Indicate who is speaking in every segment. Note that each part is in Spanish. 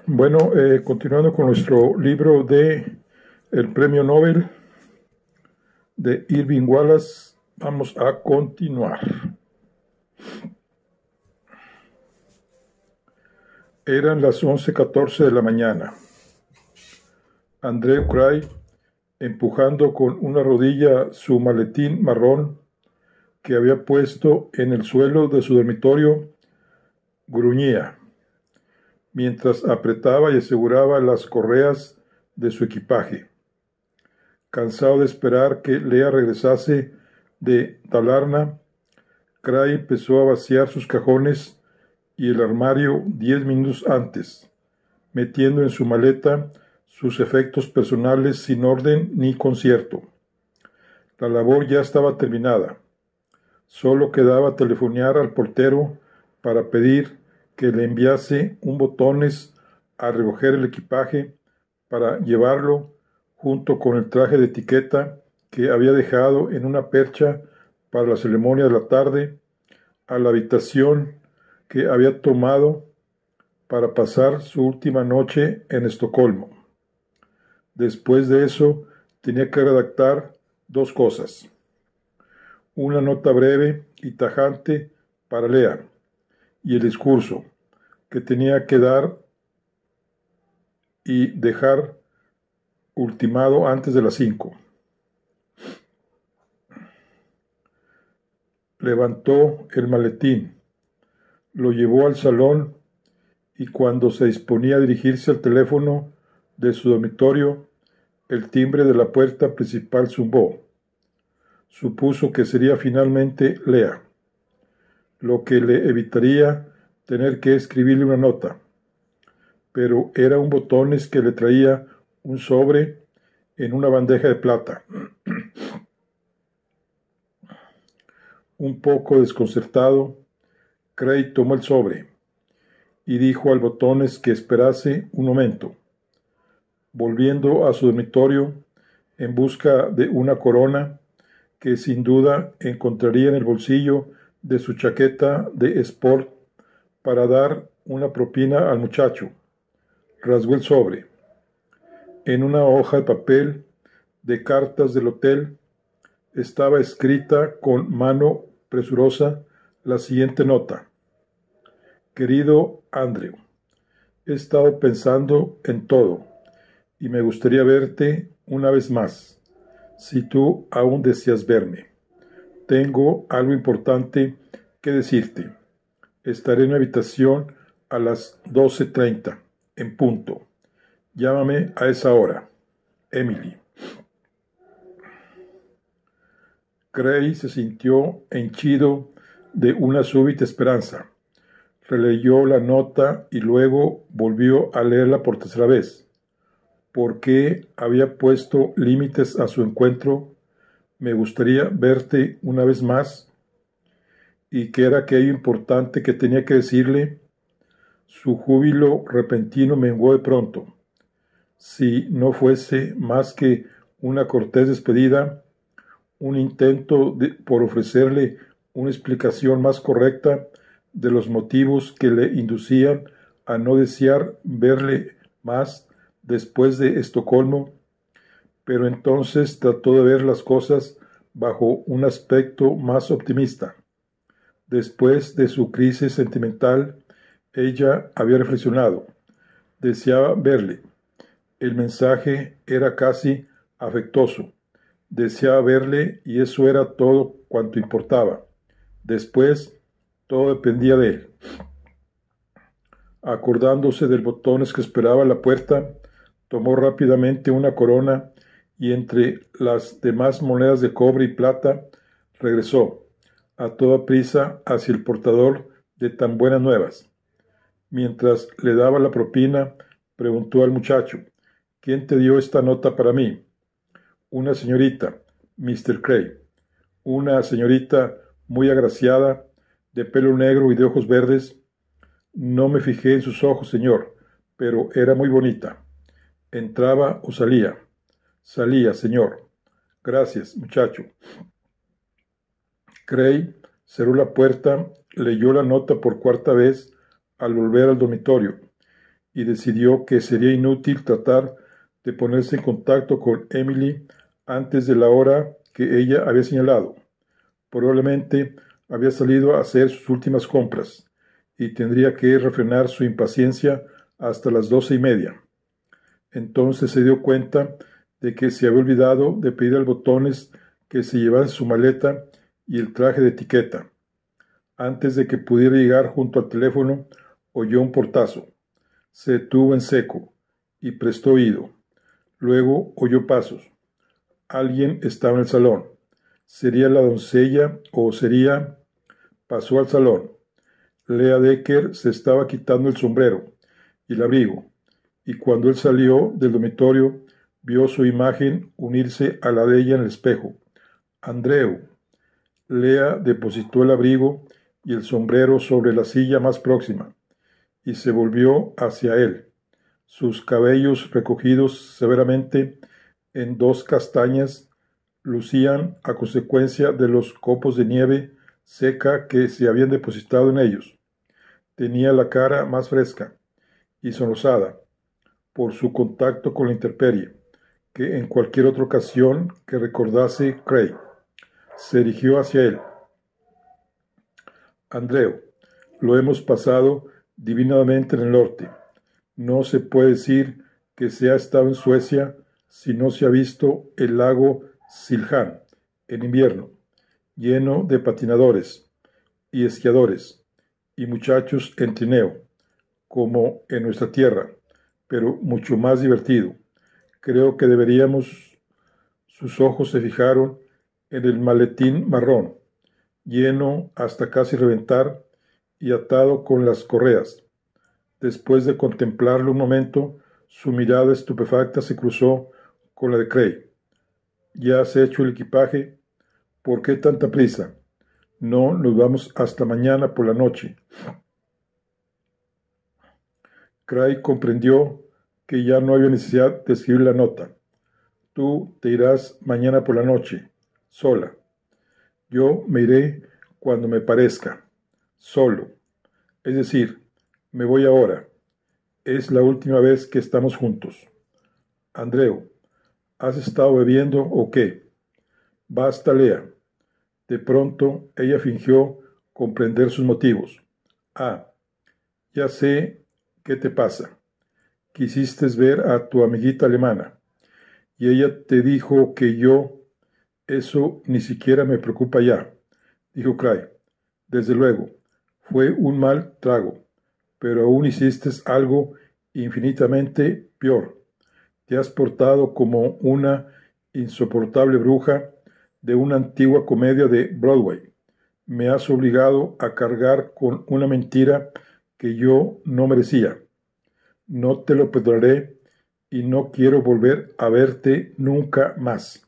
Speaker 1: Bueno, continuando con nuestro libro de el Premio Nobel de Irving Wallace, vamos a continuar. Eran las 11:14 de la mañana. Andrew Cray, empujando con una rodilla su maletín marrón que había puesto en el suelo de su dormitorio, gruñía, mientras apretaba y aseguraba las correas de su equipaje. Cansado de esperar que Lea regresase de Dalarna, Cray empezó a vaciar sus cajones y el armario 10 minutos antes, metiendo en su maleta sus efectos personales sin orden ni concierto. La labor ya estaba terminada. Solo quedaba telefonear al portero para pedir que le enviase un botones a recoger el equipaje para llevarlo junto con el traje de etiqueta que había dejado en una percha para la ceremonia de la tarde a la habitación que había tomado para pasar su última noche en Estocolmo. Después de eso, tenía que redactar dos cosas: una nota breve y tajante para Lea y el discurso que tenía que dar y dejar ultimado antes de las 5. Levantó el maletín, lo llevó al salón y cuando se disponía a dirigirse al teléfono de su dormitorio, el timbre de la puerta principal zumbó. Supuso que sería finalmente Lea, lo que le evitaría tener que escribirle una nota. Pero era un botones que le traía un sobre en una bandeja de plata. Un poco desconcertado, Cray tomó el sobre y dijo al botones que esperase un momento. Volviendo a su dormitorio en busca de una corona que sin duda encontraría en el bolsillo de su chaqueta de sport para dar una propina al muchacho, rasgó el sobre. En una hoja de papel de cartas del hotel estaba escrita con mano presurosa la siguiente nota: Querido Andrew, he estado pensando en todo y me gustaría verte una vez más, si tú aún deseas verme. Tengo algo importante que decirte. Estaré en mi habitación a las 12:30, en punto. Llámame a esa hora. Emily. Cray se sintió henchido de una súbita esperanza. Releyó la nota y luego volvió a leerla por tercera vez. ¿Por qué había puesto límites a su encuentro? Me gustaría verte una vez más. ¿Y qué era aquello importante que tenía que decirle? Su júbilo repentino menguó de pronto. Si no fuese más que una cortés despedida, un intento por ofrecerle una explicación más correcta de los motivos que le inducían a no desear verle más después de Estocolmo, pero entonces trató de ver las cosas bajo un aspecto más optimista. Después de su crisis sentimental, ella había reflexionado. Deseaba verle. El mensaje era casi afectuoso. Deseaba verle y eso era todo cuanto importaba. Después, todo dependía de él. Acordándose del botones que esperaba a la puerta, tomó rápidamente una corona y entre las demás monedas de cobre y plata regresó a toda prisa hacia el portador de tan buenas nuevas. Mientras le daba la propina, preguntó al muchacho: ¿Quién te dio esta nota para mí? Una señorita, Mr. Cray. Una señorita muy agraciada, de pelo negro y de ojos verdes. No me fijé en sus ojos, señor, pero era muy bonita. ¿Entraba o salía? Salía, señor. Gracias, muchacho. Cray cerró la puerta, leyó la nota por cuarta vez al volver al dormitorio y decidió que sería inútil tratar de ponerse en contacto con Emily antes de la hora que ella había señalado. Probablemente había salido a hacer sus últimas compras y tendría que refrenar su impaciencia hasta las 12:30. Entonces se dio cuenta de que se había olvidado de pedir al Botones que se llevase su maleta y el traje de etiqueta. Antes de que pudiera llegar junto al teléfono, oyó un portazo. Se detuvo en seco y prestó oído. Luego oyó pasos. Alguien estaba en el salón. ¿Sería la doncella o sería...? Pasó al salón. Lea Decker se estaba quitando el sombrero y el abrigo, y cuando él salió del dormitorio, vio su imagen unirse a la de ella en el espejo. Andreu. Lea depositó el abrigo y el sombrero sobre la silla más próxima, y se volvió hacia él. Sus cabellos, recogidos severamente en dos castañas, lucían a consecuencia de los copos de nieve seca que se habían depositado en ellos. Tenía la cara más fresca y sonrosada por su contacto con la intemperie que en cualquier otra ocasión que recordase Craig. Se dirigió hacia él. Andreu, lo hemos pasado divinamente en el norte. No se puede decir que se ha estado en Suecia si no se ha visto el lago Siljan en invierno, lleno de patinadores y esquiadores y muchachos en trineo, como en nuestra tierra, pero mucho más divertido. Creo que deberíamos... Sus ojos se fijaron en el maletín marrón, lleno hasta casi reventar y atado con las correas. Después de contemplarlo un momento, su mirada estupefacta se cruzó con la de Craig. ¿Ya has hecho el equipaje? ¿Por qué tanta prisa? No, nos vamos hasta mañana por la noche. Craig comprendió que ya no había necesidad de escribir la nota. Tú te irás mañana por la noche, sola. Yo me iré cuando me parezca, solo. Es decir, me voy ahora. Es la última vez que estamos juntos. Andreu, ¿has estado bebiendo o qué? Basta, Lea. De pronto ella fingió comprender sus motivos. Ah, ya sé qué te pasa. Quisiste ver a tu amiguita alemana y ella te dijo que yo... Eso ni siquiera me preocupa ya, dijo Craig. Desde luego, fue un mal trago, pero aún hiciste algo infinitamente peor. Te has portado como una insoportable bruja de una antigua comedia de Broadway. Me has obligado a cargar con una mentira que yo no merecía. No te lo perdonaré y no quiero volver a verte nunca más.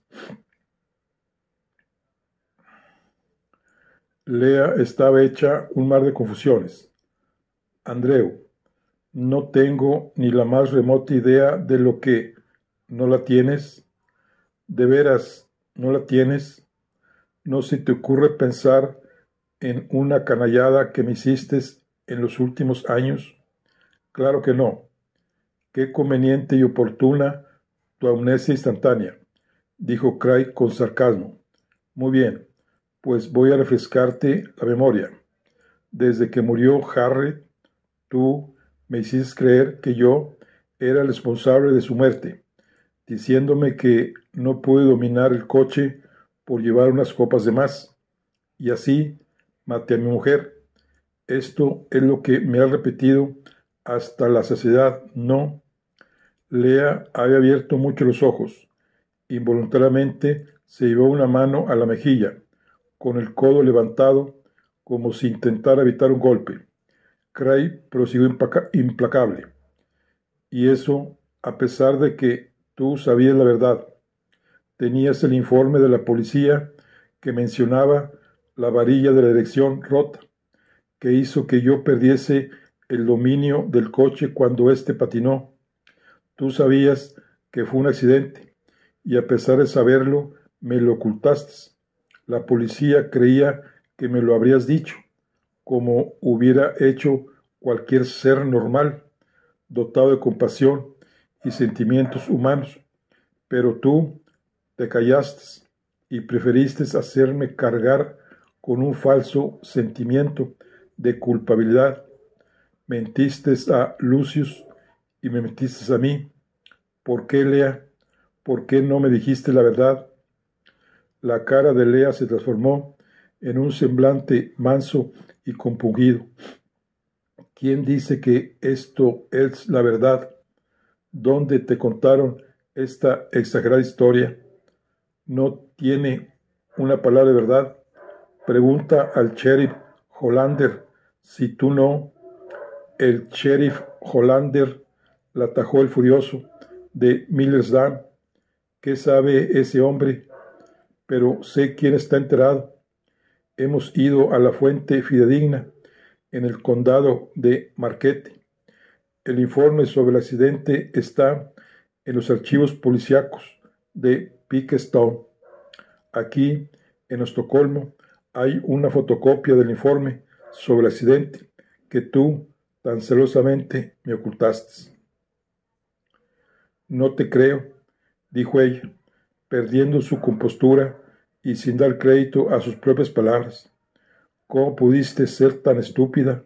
Speaker 1: Lea estaba hecha un mar de confusiones. Andreu, no tengo ni la más remota idea de lo que... ¿No la tienes? ¿De veras no la tienes? ¿No se te ocurre pensar en una canallada que me hiciste en los últimos años? Claro que no. Qué conveniente y oportuna tu amnesia instantánea, dijo Craig con sarcasmo. Muy bien, pues voy a refrescarte la memoria. Desde que murió Harry, tú me hiciste creer que yo era el responsable de su muerte, diciéndome que no pude dominar el coche por llevar unas copas de más, y así maté a mi mujer. Esto es lo que me ha repetido hasta la saciedad, ¿no? Lea había abierto mucho los ojos. Involuntariamente se llevó una mano a la mejilla, con el codo levantado, como si intentara evitar un golpe. Craig prosiguió implacable. Y eso, a pesar de que tú sabías la verdad. Tenías el informe de la policía que mencionaba la varilla de la dirección rota, que hizo que yo perdiese el dominio del coche cuando éste patinó. Tú sabías que fue un accidente, y a pesar de saberlo, me lo ocultaste. La policía creía que me lo habrías dicho, como hubiera hecho cualquier ser normal. dotado de compasión y sentimientos humanos, pero tú te callaste y preferiste hacerme cargar con un falso sentimiento de culpabilidad. Mentiste a Lucius y me mentiste a mí. ¿Por qué, Lea? ¿Por qué no me dijiste la verdad? La cara de Lea se transformó en un semblante manso y compungido. ¿Quién dice que esto es la verdad? ¿Dónde te contaron esta exagerada historia? ¿No tiene una palabra de verdad? Pregunta al sheriff Hollander si tú no. El sheriff Hollander la atajó el furioso de Miller's Dam. ¿Qué sabe ese hombre? Pero sé quién está enterado. Hemos ido a la fuente fidedigna en el condado de Marquette. El informe sobre el accidente está en los archivos policíacos de Pikestone. Aquí, en Estocolmo, hay una fotocopia del informe sobre el accidente que tú tan celosamente me ocultaste. No te creo, dijo ella, perdiendo su compostura y sin dar crédito a sus propias palabras. ¿Cómo pudiste ser tan estúpida?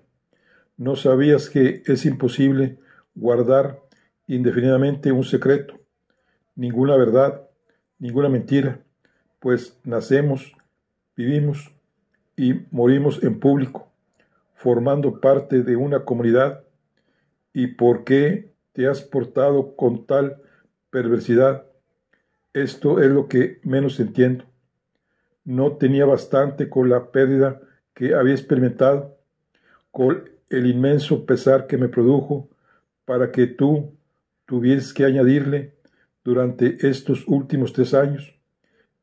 Speaker 1: ¿No sabías que es imposible guardar indefinidamente un secreto? Ninguna verdad, ninguna mentira, pues nacemos, vivimos y morimos en público, formando parte de una comunidad. ¿Y por qué te has portado con tal perversidad? Esto es lo que menos entiendo. No tenía bastante con la pérdida que había experimentado, con el inmenso pesar que me produjo, para que tú tuvieses que añadirle, durante estos últimos 3 años,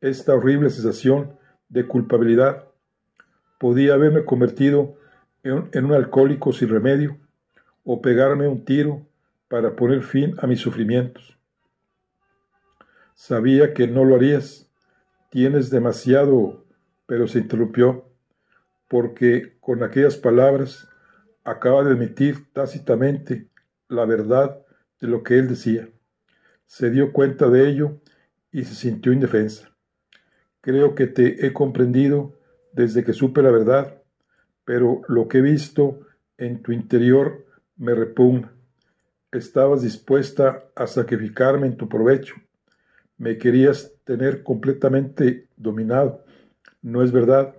Speaker 1: esta horrible sensación de culpabilidad. Podía haberme convertido en un alcohólico sin remedio, o pegarme un tiro para poner fin a mis sufrimientos. Sabía que no lo harías. Tienes demasiado... Pero se interrumpió, porque con aquellas palabras acaba de admitir tácitamente la verdad de lo que él decía. Se dio cuenta de ello y se sintió indefensa. Creo que te he comprendido desde que supe la verdad, pero lo que he visto en tu interior me repugna. Estabas dispuesta a sacrificarme en tu provecho. Me querías tener completamente dominado. No es verdad.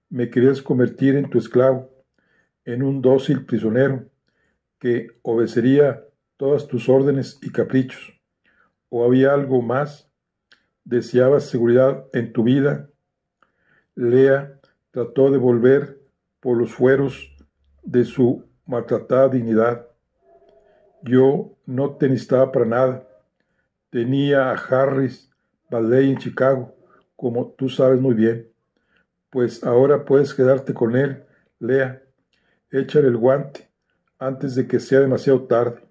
Speaker 1: Me querías convertir en tu esclavo, en un dócil prisionero que obedecería todas tus órdenes y caprichos. ¿O había algo más? ¿Deseabas seguridad en tu vida? Lea trató de volver por los fueros de su maltratada dignidad. Yo no te necesitaba para nada. Tenía a Harris Valley en Chicago, como tú sabes muy bien. Pues ahora puedes quedarte con él, Lea. Échale el guante antes de que sea demasiado tarde.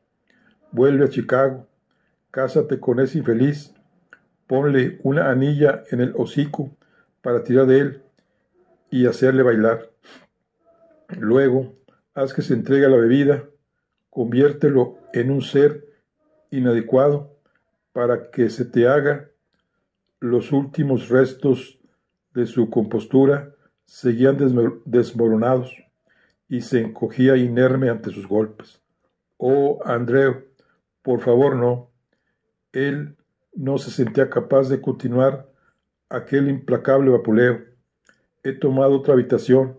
Speaker 1: Vuelve a Chicago. Cásate con ese infeliz. Ponle una anilla en el hocico para tirar de él y hacerle bailar. Luego, haz que se entregue a la bebida. Conviértelo en un ser inadecuado para que se te haga. Los últimos restos de su compostura seguían desmoronados y se encogía inerme ante sus golpes. Oh, Andreu, por favor no. Él no se sentía capaz de continuar aquel implacable vapuleo. He tomado otra habitación.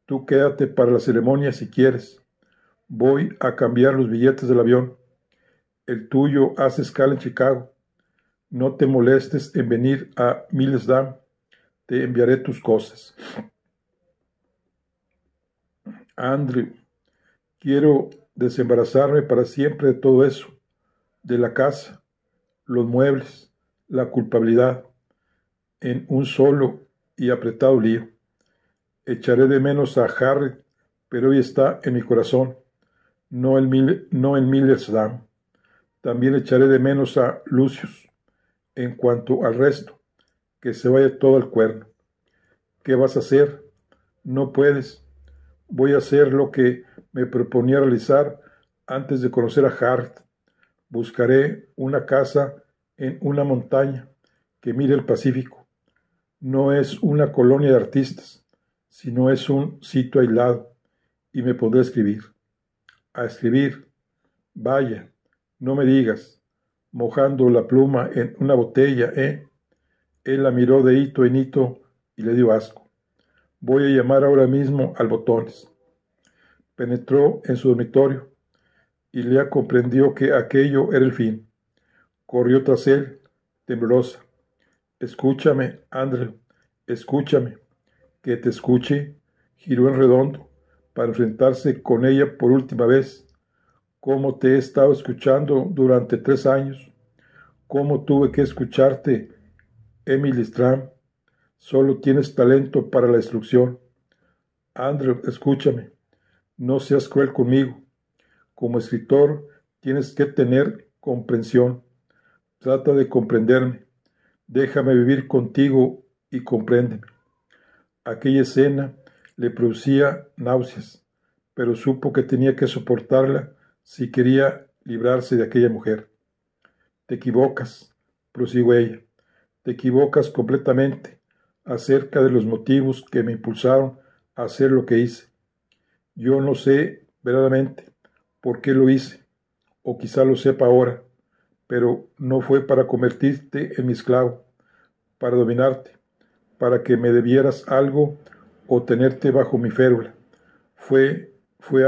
Speaker 1: Tú quédate para la ceremonia si quieres. Voy a cambiar los billetes del avión. El tuyo hace escala en Chicago. No te molestes en venir a Miller's Dam. Te enviaré tus cosas. Andrew, quiero desembarazarme para siempre de todo eso, de la casa, los muebles, la culpabilidad, en un solo y apretado lío. Echaré de menos a Harry, pero hoy está en mi corazón, no en Miller's Dam. También echaré de menos a Lucius. En cuanto al resto, que se vaya todo al cuerno. ¿Qué vas a hacer? No puedes. Voy a hacer lo que me proponía realizar antes de conocer a Hart. Buscaré una casa en una montaña que mire el Pacífico. No es una colonia de artistas, sino es un sitio aislado, y me pondré a escribir. A escribir. Vaya, no me digas, mojando la pluma en una botella, ¿eh? Él la miró de hito en hito y le dio asco. Voy a llamar ahora mismo al Botones. Penetró en su dormitorio y Lea comprendió que aquello era el fin. Corrió tras él, temblorosa. Escúchame, Andrew, escúchame. Que te escuche. Giró en redondo para enfrentarse con ella por última vez. Cómo te he estado escuchando durante 3 años. Cómo tuve que escucharte, Emily Stram. Solo tienes talento para la destrucción. Andrew, escúchame. No seas cruel conmigo. Como escritor, tienes que tener comprensión. Trata de comprenderme. Déjame vivir contigo y compréndeme. Aquella escena le producía náuseas, pero supo que tenía que soportarla si quería librarse de aquella mujer. Te equivocas, prosiguió ella. Te equivocas completamente acerca de los motivos que me impulsaron a hacer lo que hice. Yo no sé verdaderamente por qué lo hice, o quizá lo sepa ahora, pero no fue para convertirte en mi esclavo, para dominarte, para que me debieras algo o tenerte bajo mi férula. Fue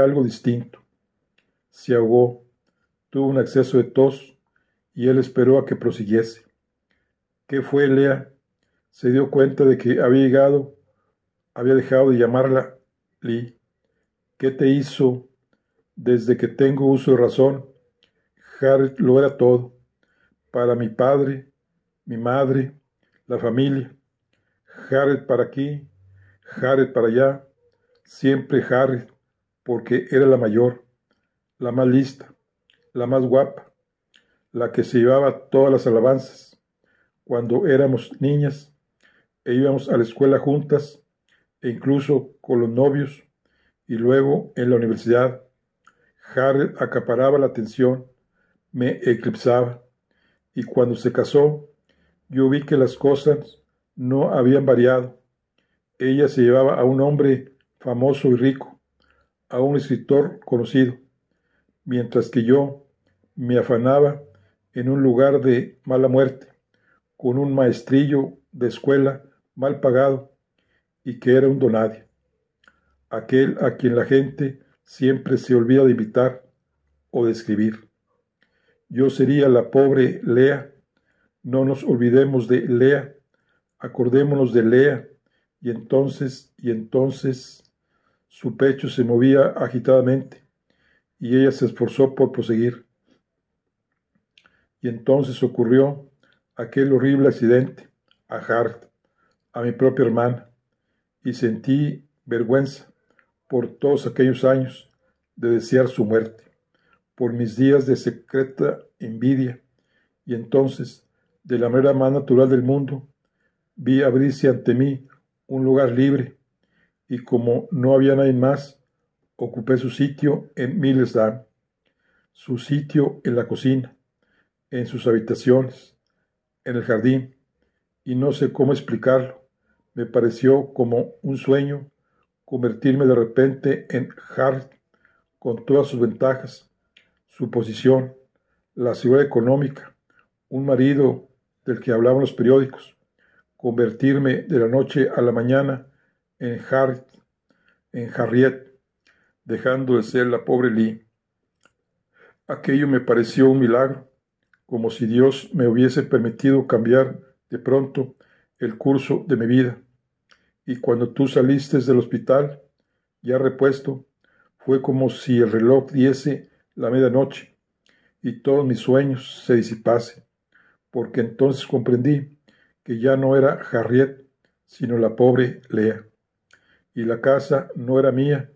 Speaker 1: algo distinto. Se ahogó, tuvo un acceso de tos y él esperó a que prosiguiese. ¿Qué fue, Lea? Se dio cuenta de que había dejado de llamarla Lee. ¿Qué te hizo? Desde que tengo uso de razón, Harriet lo era todo. Para mi padre, mi madre, la familia. Harriet para aquí, Harriet para allá. Siempre Harriet, porque era la mayor, la más lista, la más guapa, la que se llevaba todas las alabanzas. Cuando éramos niñas e íbamos a la escuela juntas, e incluso con los novios, y luego en la universidad, Harriet acaparaba la atención, me eclipsaba, y cuando se casó, yo vi que las cosas no habían variado. Ella se llevaba a un hombre famoso y rico, a un escritor conocido, mientras que yo me afanaba en un lugar de mala muerte, con un maestrillo de escuela mal pagado y que era un donadie, aquel a quien la gente siempre se olvida de invitar o de escribir. Yo sería la pobre Lea. No nos olvidemos de Lea, acordémonos de Lea, y entonces su pecho se movía agitadamente y ella se esforzó por proseguir. Y entonces ocurrió aquel horrible accidente a Hart, a mi propia hermana, y sentí vergüenza por todos aquellos años de desear su muerte, por mis días de secreta envidia, y entonces, de la manera más natural del mundo, vi abrirse ante mí un lugar libre, y como no había nadie más, ocupé su sitio en Millesdam, su sitio en la cocina, en sus habitaciones, en el jardín, y no sé cómo explicarlo. Me pareció como un sueño convertirme de repente en Hart con todas sus ventajas, su posición, la seguridad económica, un marido del que hablaban los periódicos, convertirme de la noche a la mañana en Harriet, dejando de ser la pobre Lee. Aquello me pareció un milagro, como si Dios me hubiese permitido cambiar de pronto el curso de mi vida. Y cuando tú saliste del hospital, ya repuesto, fue como si el reloj diese la medianoche y todos mis sueños se disipasen, porque entonces comprendí que ya no era Harriet, sino la pobre Lea. Y la casa no era mía,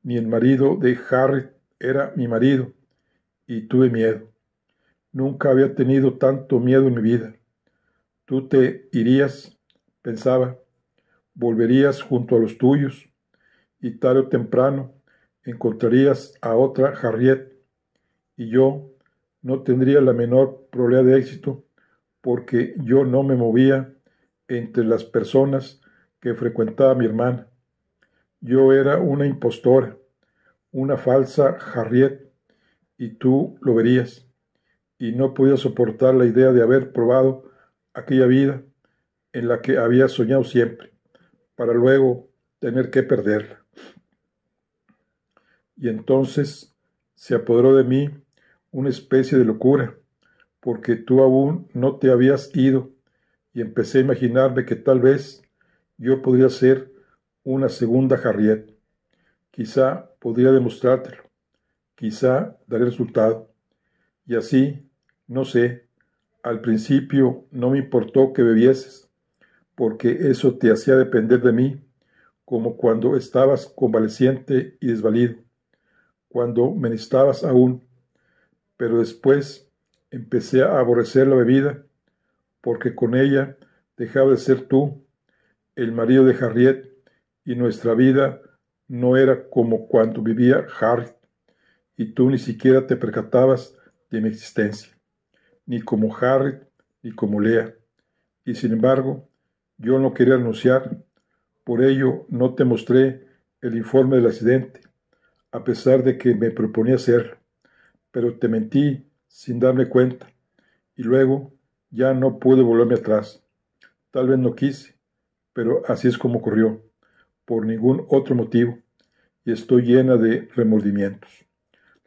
Speaker 1: ni el marido de Harriet era mi marido, y tuve miedo. Nunca había tenido tanto miedo en mi vida. Tú te irías, pensaba, volverías junto a los tuyos, y tarde o temprano encontrarías a otra Harriet, y yo no tendría la menor probabilidad de éxito porque yo no me movía entre las personas que frecuentaba mi hermana. Yo era una impostora, una falsa Harriet, y tú lo verías, y no podía soportar la idea de haber probado aquella vida en la que había soñado siempre, para luego tener que perderla. Y entonces se apoderó de mí una especie de locura, porque tú aún no te habías ido, y empecé a imaginarme que tal vez yo podría ser una segunda Harriet. Quizá podría demostrártelo, quizá daré resultado. Y así, no sé, al principio no me importó que bebieses, porque eso te hacía depender de mí, como cuando estabas convaleciente y desvalido, cuando me necesitabas aún. Pero después empecé a aborrecer la bebida, porque con ella dejaba de ser tú, el marido de Harriet, y nuestra vida no era como cuando vivía Harriet, y tú ni siquiera te percatabas de mi existencia, ni como Harriet, ni como Lea. Y sin embargo, yo no quería renunciar, por ello no te mostré el informe del accidente, a pesar de que me proponía hacerlo, pero te mentí sin darme cuenta, y luego ya no pude volverme atrás. Tal vez no quise, pero así es como ocurrió, por ningún otro motivo, y estoy llena de remordimientos.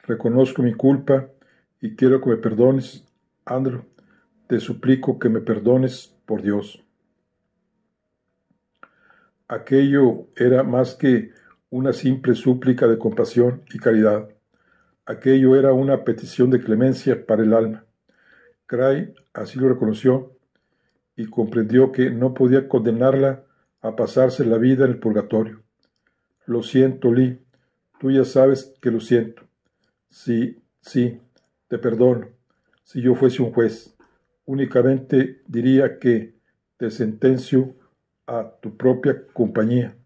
Speaker 1: Reconozco mi culpa y quiero que me perdones, Andrew. Te suplico que me perdones, por Dios. Aquello era más que una simple súplica de compasión y caridad. Aquello era una petición de clemencia para el alma. Cray así lo reconoció y comprendió que no podía condenarla a pasarse la vida en el purgatorio. Lo siento, Lee, tú ya sabes que lo siento. Sí, sí, te perdono. Si yo fuese un juez, únicamente diría que te sentencio a tu propia compañía.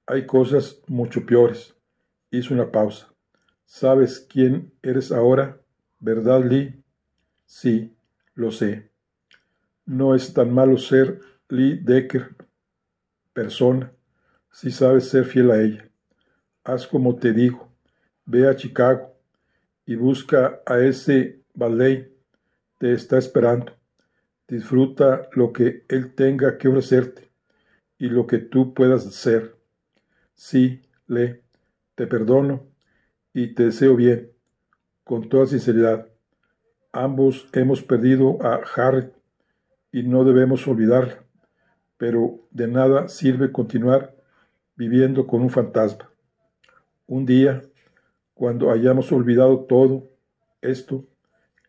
Speaker 1: Hay cosas mucho peores. Hizo una pausa. ¿Sabes quién eres ahora? ¿Verdad, Lee? Sí, lo sé. No es tan malo ser Lee Decker, persona, si sabes ser fiel a ella. Haz como te digo. Ve a Chicago y busca a ese Valley. Te está esperando. Disfruta lo que él tenga que ofrecerte y lo que tú puedas hacer. Sí, Lee, te perdono y te deseo bien, con toda sinceridad. Ambos hemos perdido a Harry y no debemos olvidarla, pero de nada sirve continuar viviendo con un fantasma. Un día, cuando hayamos olvidado todo esto,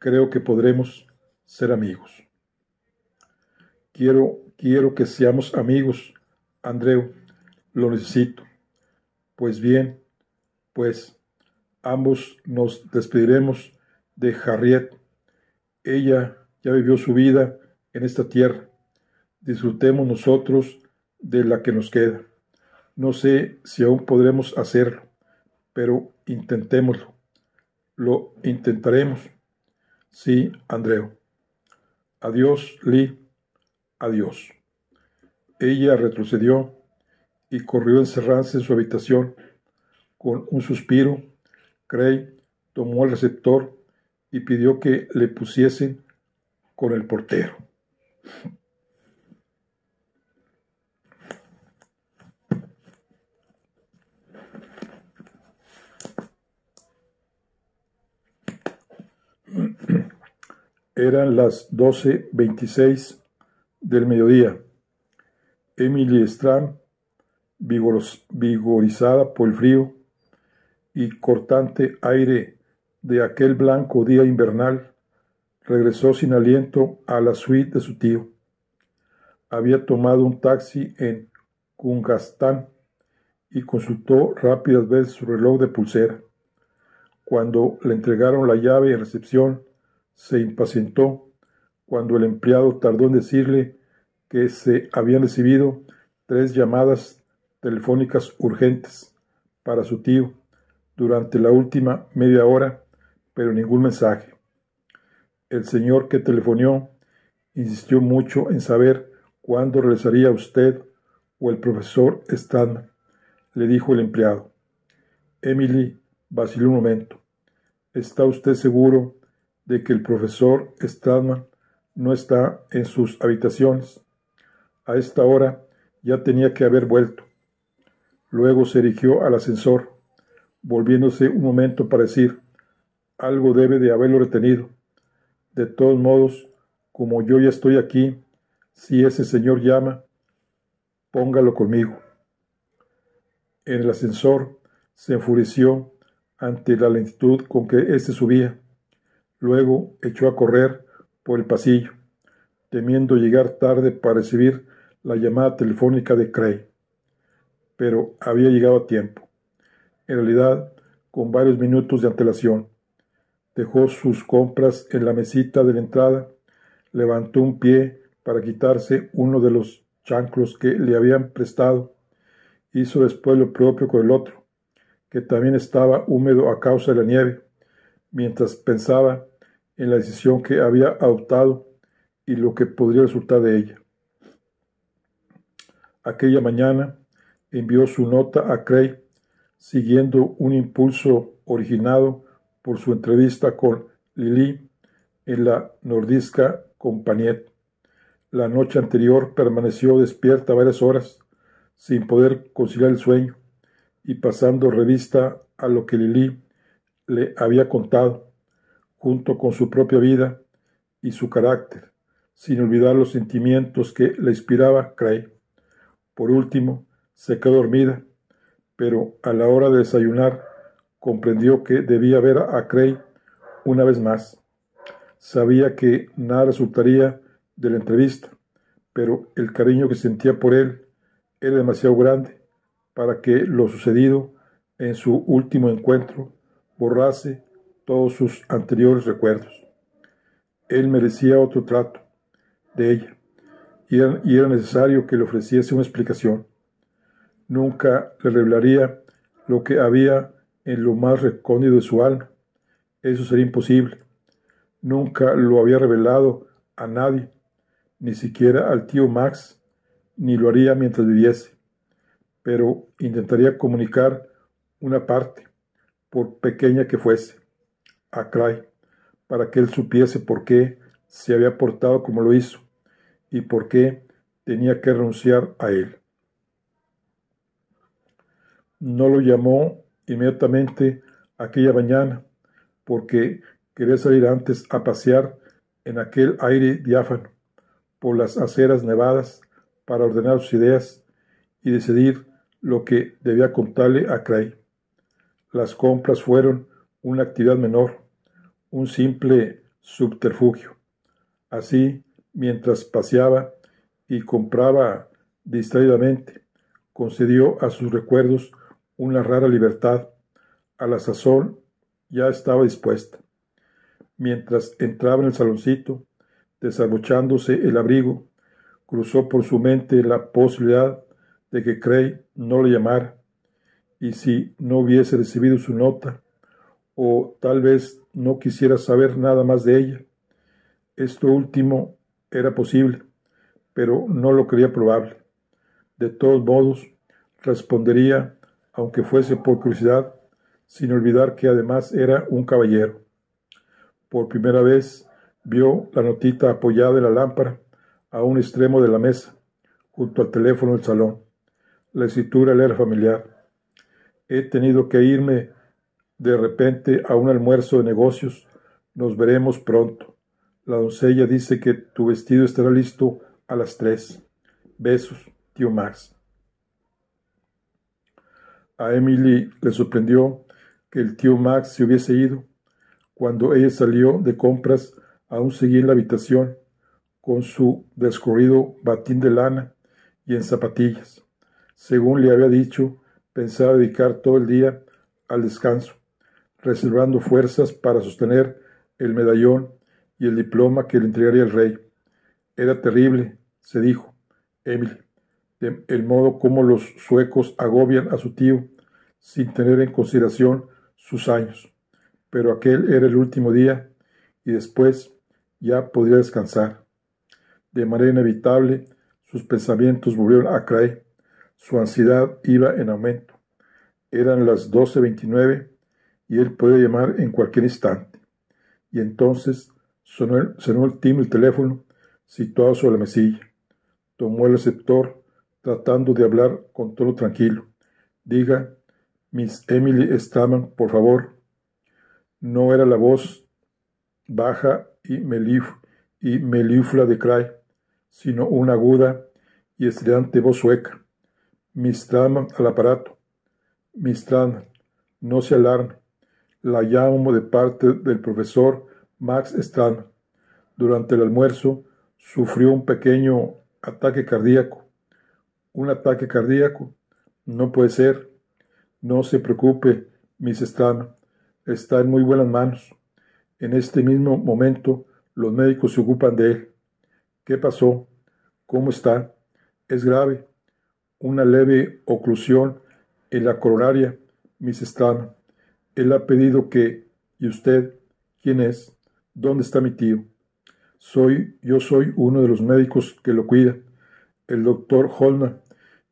Speaker 1: creo que podremos ser amigos. Quiero que seamos amigos, Andreu, lo necesito. Pues bien, pues ambos nos despediremos de Harriet. Ella ya vivió su vida en esta tierra. Disfrutemos nosotros de la que nos queda. No sé si aún podremos hacerlo, pero intentémoslo. Lo intentaremos. Sí, Andreu. Adiós, Lee. Adiós. Ella retrocedió y corrió a encerrarse en su habitación. Con un suspiro, Cray tomó el receptor y pidió que le pusiesen con el portero. Eran las 12:26 del mediodía. Emily Strand, vigorizada por el frío y cortante aire de aquel blanco día invernal, regresó sin aliento a la suite de su tío. Había tomado un taxi en Kungastan y consultó rápidas veces su reloj de pulsera. Cuando le entregaron la llave en recepción, se impacientó cuando el empleado tardó en decirle que se habían recibido 3 llamadas telefónicas urgentes para su tío durante la última media hora, pero ningún mensaje. El señor que telefoneó insistió mucho en saber cuándo regresaría usted o el profesor Stallman, le dijo el empleado. Emily vaciló un momento. ¿Está usted seguro de que el profesor Stallman no está en sus habitaciones? A esta hora ya tenía que haber vuelto. Luego se dirigió al ascensor, volviéndose un momento para decir: algo debe de haberlo retenido. De todos modos, como yo ya estoy aquí, si ese señor llama, póngalo conmigo. En el ascensor se enfureció ante la lentitud con que éste subía. Luego echó a correr por el pasillo, temiendo llegar tarde para recibir la llamada telefónica de Cray. Pero había llegado a tiempo. En realidad, con varios minutos de antelación. Dejó sus compras en la mesita de la entrada, levantó un pie para quitarse uno de los chanclos que le habían prestado, hizo después lo propio con el otro, que también estaba húmedo a causa de la nieve, mientras pensaba en la decisión que había adoptado y lo que podría resultar de ella. Aquella mañana envió su nota a Cray, siguiendo un impulso originado por su entrevista con Lili en la Nordiska Kompaniet. La noche anterior permaneció despierta varias horas, sin poder conciliar el sueño, y pasando revista a lo que Lili le había contado, junto con su propia vida y su carácter, sin olvidar los sentimientos que le inspiraba Cray. Por último, se quedó dormida, pero a la hora de desayunar comprendió que debía ver a Cray una vez más. Sabía que nada resultaría de la entrevista, pero el cariño que sentía por él era demasiado grande para que lo sucedido en su último encuentro borrase todos sus anteriores recuerdos. Él merecía otro trato de ella, y era necesario que le ofreciese una explicación. Nunca le revelaría lo que había en lo más recóndito de su alma. Eso sería imposible. Nunca lo había revelado a nadie, ni siquiera al tío Max, ni lo haría mientras viviese. Pero intentaría comunicar una parte, por pequeña que fuese, a Cray, para que él supiese por qué se había portado como lo hizo y por qué tenía que renunciar a él. No lo llamó inmediatamente aquella mañana, porque quería salir antes a pasear en aquel aire diáfano por las aceras nevadas para ordenar sus ideas y decidir lo que debía contarle a Cray. Las compras fueron una actividad menor, un simple subterfugio. Así, mientras paseaba y compraba distraídamente, concedió a sus recuerdos una rara libertad. A la sazón ya estaba dispuesta. Mientras entraba en el saloncito, desabrochándose el abrigo, cruzó por su mente la posibilidad de que Cray no le llamara, y si no hubiese recibido su nota, o tal vez no quisiera saber nada más de ella. Esto último era posible, pero no lo creía probable. De todos modos, respondería, aunque fuese por curiosidad, sin olvidar que además era un caballero. Por primera vez vio la notita apoyada en la lámpara a un extremo de la mesa, junto al teléfono del salón. La escritura le era familiar. He tenido que irme de repente a un almuerzo de negocios. Nos veremos pronto. La doncella dice que tu vestido estará listo a las 3. Besos, tío Max. A Emily le sorprendió que el tío Max se hubiese ido. Cuando ella salió de compras, aún seguía en la habitación, con su descorrido batín de lana y en zapatillas. Según le había dicho, pensaba dedicar todo el día al descanso, reservando fuerzas para sostener el medallón y el diploma que le entregaría el rey. Era terrible, se dijo Emily, el modo como los suecos agobian a su tío sin tener en consideración sus años. pero aquel era el último día y después ya podría descansar. De manera inevitable, sus pensamientos volvieron a Cray. Su ansiedad iba en aumento. Eran las 12:29 y él podía llamar en cualquier instante. Y entonces sonó el timbre del teléfono situado sobre la mesilla. Tomó el receptor tratando de hablar con tono tranquilo. Diga, Miss Emily Staman, por favor. No era la voz baja y meliflua de Cray, sino una aguda y estridente voz sueca. Miss Staman al aparato. Miss Staman, no se alarme. La llamo de parte del profesor Max Staman. Durante el almuerzo sufrió un pequeño ataque cardíaco. ¿Un ataque cardíaco? No puede ser. No se preocupe, Miss Staman. Está en muy buenas manos. En este mismo momento los médicos se ocupan de él. ¿Qué pasó? ¿Cómo está? Es grave. Una leve oclusión en la coronaria, Miss Staman. Él ha pedido que... ¿Y usted? ¿Quién es? ¿Dónde está mi tío? Yo soy uno de los médicos que lo cuidan. El doctor Holman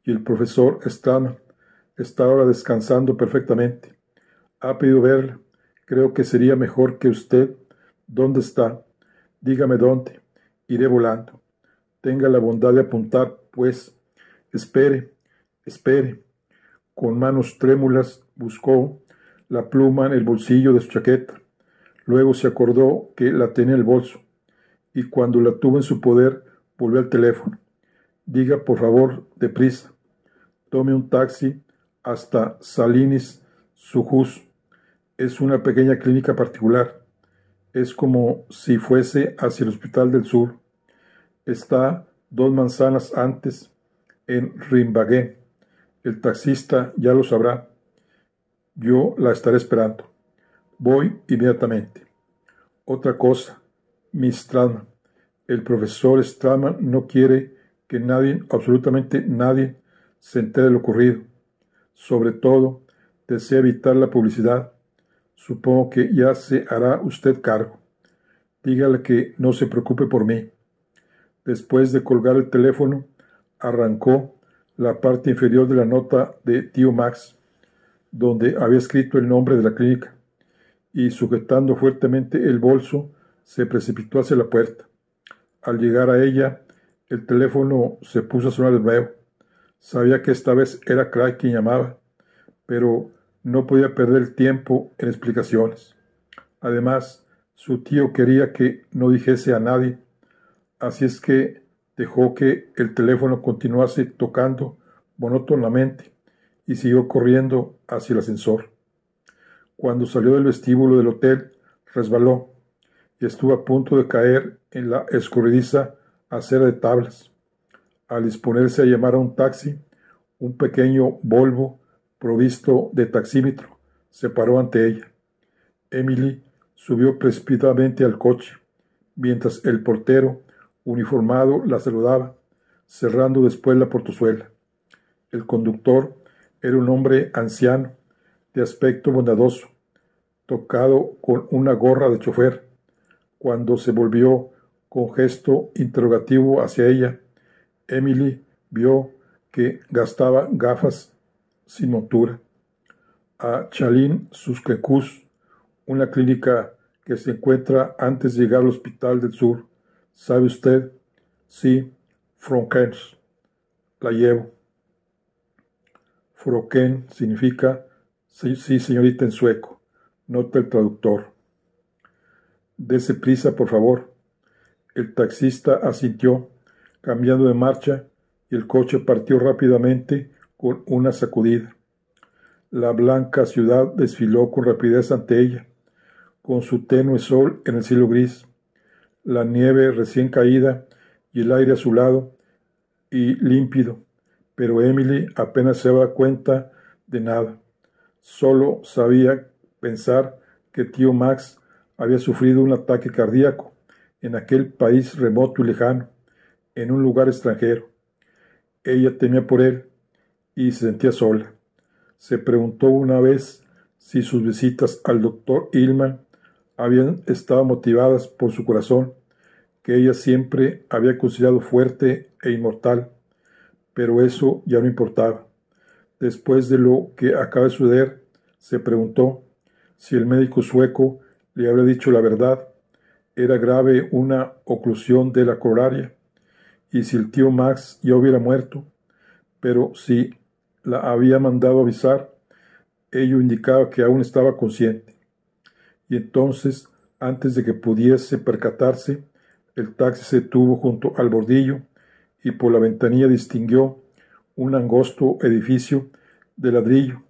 Speaker 1: y el profesor Staman está ahora descansando perfectamente. Ha pedido verla. Creo que sería mejor que usted. ¿Dónde está? Dígame dónde. Iré volando. Tenga la bondad de apuntar, pues. Espere, espere. Con manos trémulas buscó la pluma en el bolsillo de su chaqueta. Luego se acordó que la tenía en el bolso, y cuando la tuvo en su poder, volvió al teléfono. Diga, por favor, deprisa. Tome un taxi hasta Salinis Sujus. Es una pequeña clínica particular. Es como si fuese hacia el Hospital del Sur. Está 2 manzanas antes, en Rimbagué. El taxista ya lo sabrá. Yo la estaré esperando. Voy inmediatamente. Otra cosa, Miss Stratman. El profesor Stratman no quiere que nadie, absolutamente nadie, se entere de lo ocurrido. Sobre todo, desea evitar la publicidad. Supongo que ya se hará usted cargo. Dígale que no se preocupe por mí. Después de colgar el teléfono, arrancó la parte inferior de la nota de tío Max, donde había escrito el nombre de la clínica, y sujetando fuertemente el bolso, se precipitó hacia la puerta. Al llegar a ella, el teléfono se puso a sonar de nuevo. Sabía que esta vez era Cray quien llamaba, pero no podía perder el tiempo en explicaciones. Además, su tío quería que no dijese a nadie, así es que dejó que el teléfono continuase tocando monótonamente y siguió corriendo hacia el ascensor. Cuando salió del vestíbulo del hotel, resbaló y estuvo a punto de caer en la escurridiza acera de tablas. Al disponerse a llamar a un taxi, un pequeño Volvo provisto de taxímetro se paró ante ella. Emily subió precipitadamente al coche, mientras el portero, uniformado, la saludaba, cerrando después la portezuela. El conductor era un hombre anciano, de aspecto bondadoso, tocado con una gorra de chofer. Cuando se volvió con gesto interrogativo hacia ella, Emily vio que gastaba gafas sin montura. A Chalin-sur-Secousse, una clínica que se encuentra antes de llegar al Hospital del Sur. ¿Sabe usted? Sí, Fronkens. La llevo. Froken significa sí, sí, señorita en sueco. Nota el traductor. Dese prisa, por favor. El taxista asintió, cambiando de marcha, y el coche partió rápidamente con una sacudida. La blanca ciudad desfiló con rapidez ante ella, con su tenue sol en el cielo gris, la nieve recién caída y el aire azulado y límpido, pero Emily apenas se daba cuenta de nada. Solo sabía pensar que tío Max había sufrido un ataque cardíaco en aquel país remoto y lejano, en un lugar extranjero. Ella temía por él y se sentía sola. Se preguntó una vez si sus visitas al doctor Hillman habían estado motivadas por su corazón, que ella siempre había considerado fuerte e inmortal, pero eso ya no importaba. Después de lo que acaba de suceder, se preguntó si el médico sueco le habría dicho la verdad. Era grave una oclusión de la coronaria, y si el tío Max ya hubiera muerto, pero si la había mandado avisar, ello indicaba que aún estaba consciente. Y entonces, antes de que pudiese percatarse, el taxi se detuvo junto al bordillo y por la ventanilla distinguió un angosto edificio de ladrillo,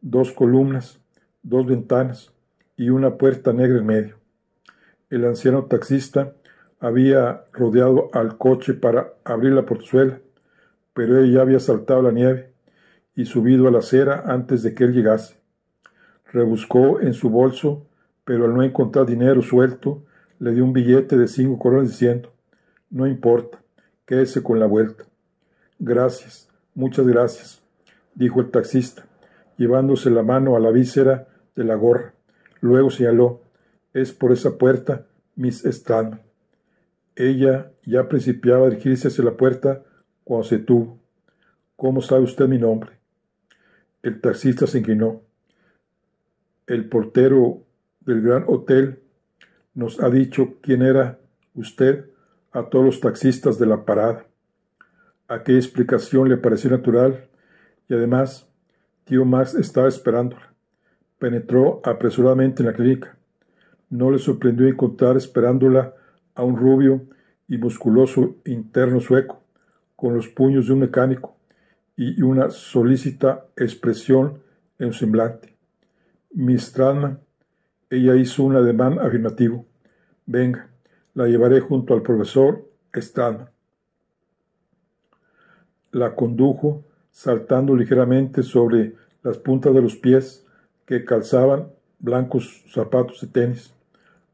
Speaker 1: 2 columnas, 2 ventanas y una puerta negra en medio. El anciano taxista había rodeado al coche para abrir la portezuela, pero ella había saltado la nieve y subido a la acera antes de que él llegase. Rebuscó en su bolso, pero al no encontrar dinero suelto, le dio un billete de 5 coronas diciendo: «No importa, quédese con la vuelta». «Gracias, muchas gracias», dijo el taxista, llevándose la mano a la víscera de la gorra. Luego señaló: «Es por esa puerta, Miss Stratman». Ella ya principiaba a dirigirse hacia la puerta cuando se detuvo. «¿Cómo sabe usted mi nombre?». El taxista se inclinó. «El portero del Gran Hotel nos ha dicho quién era usted a todos los taxistas de la parada». Aquella explicación le pareció natural y además tío Max estaba esperándola. Penetró apresuradamente en la clínica. No le sorprendió encontrar esperándola a un rubio y musculoso interno sueco, con los puños de un mecánico y una solícita expresión en su semblante. «Miss Stratman». Ella hizo un ademán afirmativo. «Venga, la llevaré junto al profesor Stratman». La condujo, saltando ligeramente sobre las puntas de los pies que calzaban blancos zapatos de tenis,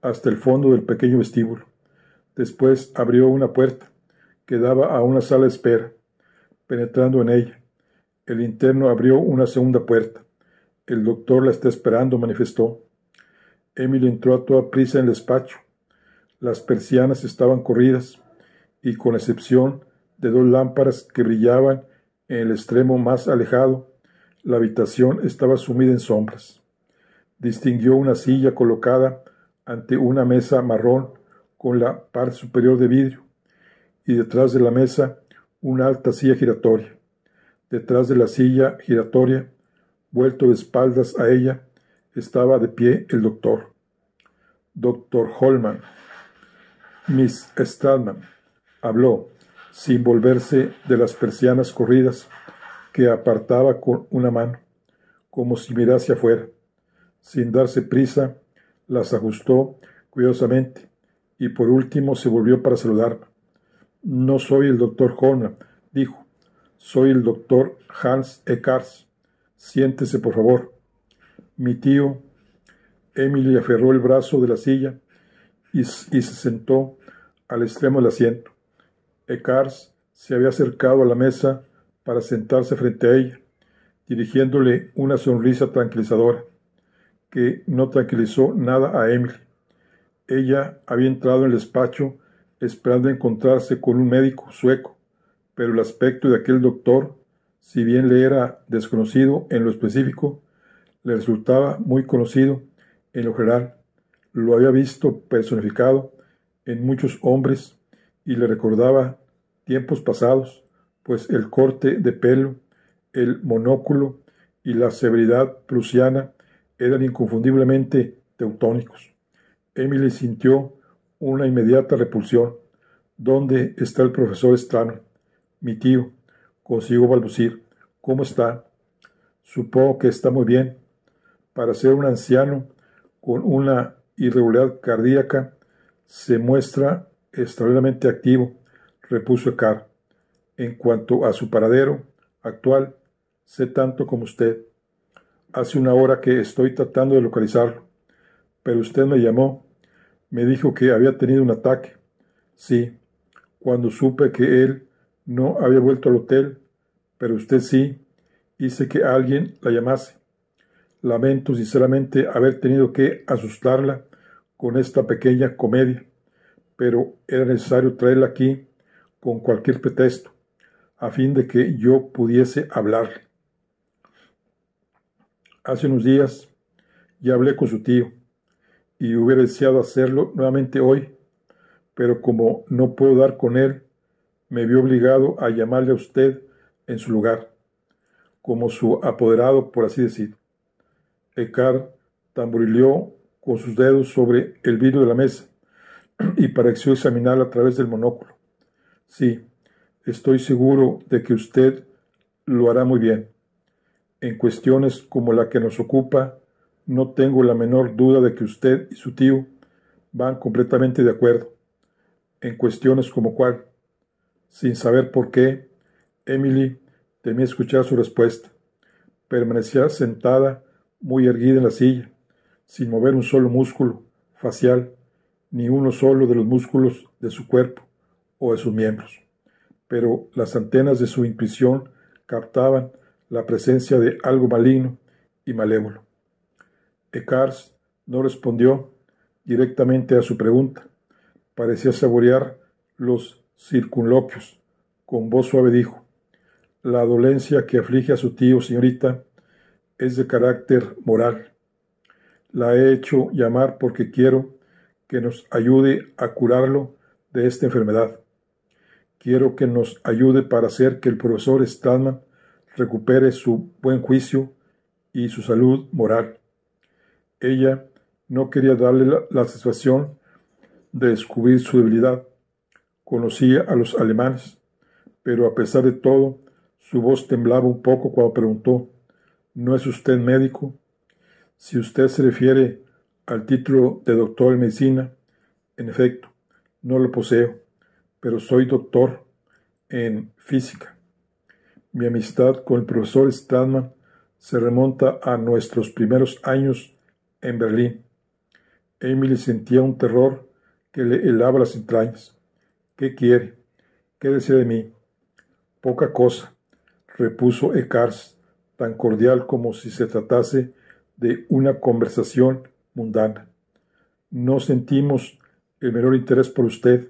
Speaker 1: hasta el fondo del pequeño vestíbulo. Después abrió una puerta que daba a una sala de espera. Penetrando en ella, el interno abrió una segunda puerta. «El doctor la está esperando», manifestó. Emily entró a toda prisa en el despacho. Las persianas estaban corridas y, con excepción de 2 lámparas que brillaban en el extremo más alejado, la habitación estaba sumida en sombras. Distinguió una silla colocada ante una mesa marrón con la parte superior de vidrio, y detrás de la mesa una alta silla giratoria. Detrás de la silla giratoria, vuelto de espaldas a ella, estaba de pie el doctor. «Doctor Holman». «Miss Stratman», habló, sin volverse de las persianas corridas que apartaba con una mano, como si mirase afuera. Sin darse prisa, las ajustó cuidadosamente y por último se volvió para saludarme. «No soy el doctor Holman», dijo. «Soy el doctor Hans Eckars. Siéntese, por favor». «Mi tío». Emily aferró el brazo de la silla y se sentó al extremo del asiento. Eckars se había acercado a la mesa para sentarse frente a ella, dirigiéndole una sonrisa tranquilizadora, que no tranquilizó nada a Emily. Ella había entrado en el despacho esperando encontrarse con un médico sueco, pero el aspecto de aquel doctor, si bien le era desconocido en lo específico, le resultaba muy conocido en lo general. Lo había visto personificado en muchos hombres y le recordaba tiempos pasados, pues el corte de pelo, el monóculo y la severidad prusiana eran inconfundiblemente teutónicos. Emily sintió una inmediata repulsión. «¿Dónde está el profesor Stratman?» «Mi tío», consiguió balbucir. «¿Cómo está?» «Supongo que está muy bien. Para ser un anciano con una irregularidad cardíaca, se muestra extraordinariamente activo», repuso Eckars. «En cuanto a su paradero actual, sé tanto como usted. Hace una hora que estoy tratando de localizarlo. Pero usted me llamó, me dijo que había tenido un ataque». «Sí, cuando supe que él no había vuelto al hotel, pero usted sí, hice que alguien la llamase. Lamento sinceramente haber tenido que asustarla con esta pequeña comedia, pero era necesario traerla aquí con cualquier pretexto, a fin de que yo pudiese hablarle. Hace unos días ya hablé con su tío, y hubiera deseado hacerlo nuevamente hoy, pero como no puedo dar con él, me vi obligado a llamarle a usted en su lugar, como su apoderado, por así decir. Eckhart tamborileó con sus dedos sobre el vidrio de la mesa y pareció examinarla a través del monóculo. Sí, estoy seguro de que usted lo hará muy bien. En cuestiones como la que nos ocupa, no tengo la menor duda de que usted y su tío van completamente de acuerdo. En cuestiones como cuál. Sin saber por qué, Emily temía escuchar su respuesta. Permanecía sentada, muy erguida en la silla, sin mover un solo músculo facial, ni uno solo de los músculos de su cuerpo o de sus miembros. Pero las antenas de su intuición captaban la presencia de algo maligno y malévolo. Eckhart no respondió directamente a su pregunta. Parecía saborear los circunloquios. Con voz suave dijo: la dolencia que aflige a su tío, señorita, es de carácter moral. La he hecho llamar porque quiero que nos ayude a curarlo de esta enfermedad. Quiero que nos ayude para hacer que el profesor Stallman recupere su buen juicio y su salud moral. Ella no quería darle la satisfacción de descubrir su debilidad. Conocía a los alemanes, pero a pesar de todo, su voz temblaba un poco cuando preguntó: ¿no es usted médico? Si usted se refiere al título de doctor en medicina, en efecto, no lo poseo, pero soy doctor en física. Mi amistad con el profesor Stallman se remonta a nuestros primeros años en Berlín. Emily sentía un terror que le helaba las entrañas. ¿Qué quiere? ¿Qué desea de mí? Poca cosa, repuso Eckhart, tan cordial como si se tratase de una conversación mundana. No sentimos el menor interés por usted.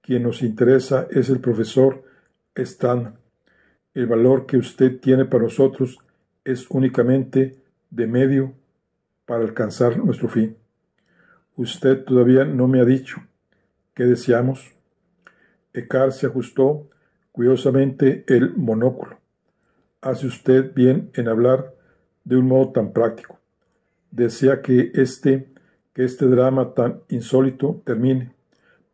Speaker 1: Quien nos interesa es el profesor Stallman. El valor que usted tiene para nosotros es únicamente de medio para alcanzar nuestro fin. Usted todavía no me ha dicho qué deseamos. Eckhart se ajustó cuidadosamente el monóculo. Hace usted bien en hablar de un modo tan práctico. Desea que este drama tan insólito termine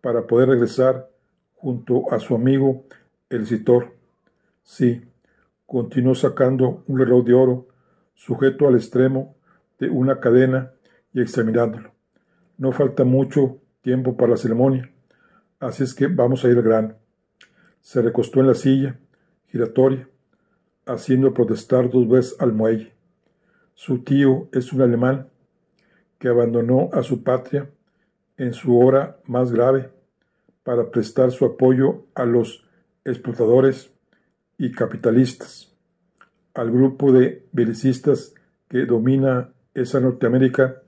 Speaker 1: para poder regresar junto a su amigo el escritor. Sí, continuó sacando un reloj de oro sujeto al extremo de una cadena y examinándolo. No falta mucho tiempo para la ceremonia, así es que vamos a ir al grano. Se recostó en la silla giratoria, haciendo protestar 2 veces al muelle. Su tío es un alemán que abandonó a su patria en su hora más grave para prestar su apoyo a los explotadores y capitalistas, al grupo de belicistas que domina esa Norteamérica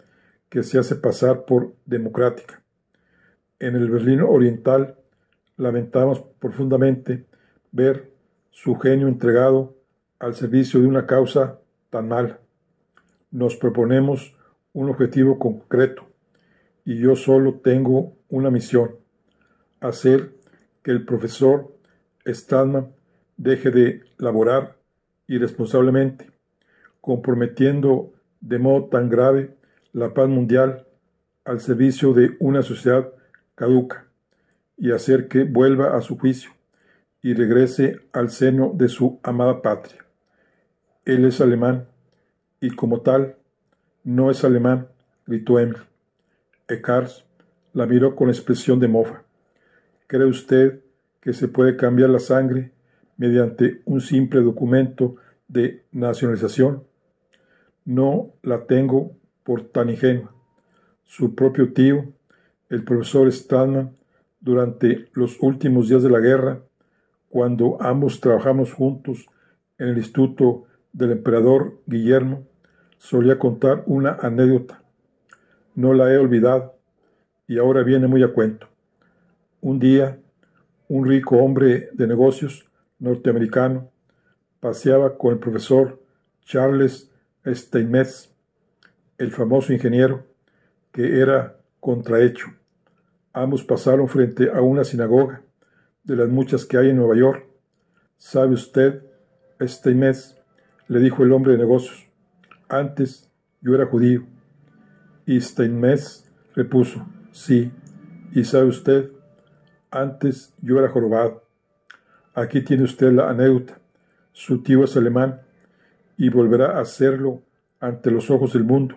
Speaker 1: que se hace pasar por democrática. En el Berlín Oriental lamentamos profundamente ver su genio entregado al servicio de una causa tan mala. Nos proponemos un objetivo concreto y yo solo tengo una misión: hacer que el profesor Stallman deje de laborar irresponsablemente, comprometiendo de modo tan grave la paz mundial al servicio de una sociedad caduca, y hacer que vuelva a su juicio y regrese al seno de su amada patria. Él es alemán, y como tal, no es alemán, gritó Emily. Eckhart la miró con expresión de mofa. ¿Cree usted que se puede cambiar la sangre mediante un simple documento de nacionalización? No la tengo por tan ingenua. Su propio tío, el profesor Stallman, durante los últimos días de la guerra, cuando ambos trabajamos juntos en el Instituto del Emperador Guillermo, solía contar una anécdota. No la he olvidado y ahora viene muy a cuento. Un día, un rico hombre de negocios norteamericano paseaba con el profesor Charles Steinmetz, el famoso ingeniero, que era contrahecho. Ambos pasaron frente a una sinagoga, de las muchas que hay en Nueva York. ¿Sabe usted, Steinmetz?, le dijo el hombre de negocios, antes yo era judío. Y Steinmetz repuso, sí, y sabe usted, antes yo era jorobado. Aquí tiene usted la anécdota. Su tío es alemán y volverá a hacerlo ante los ojos del mundo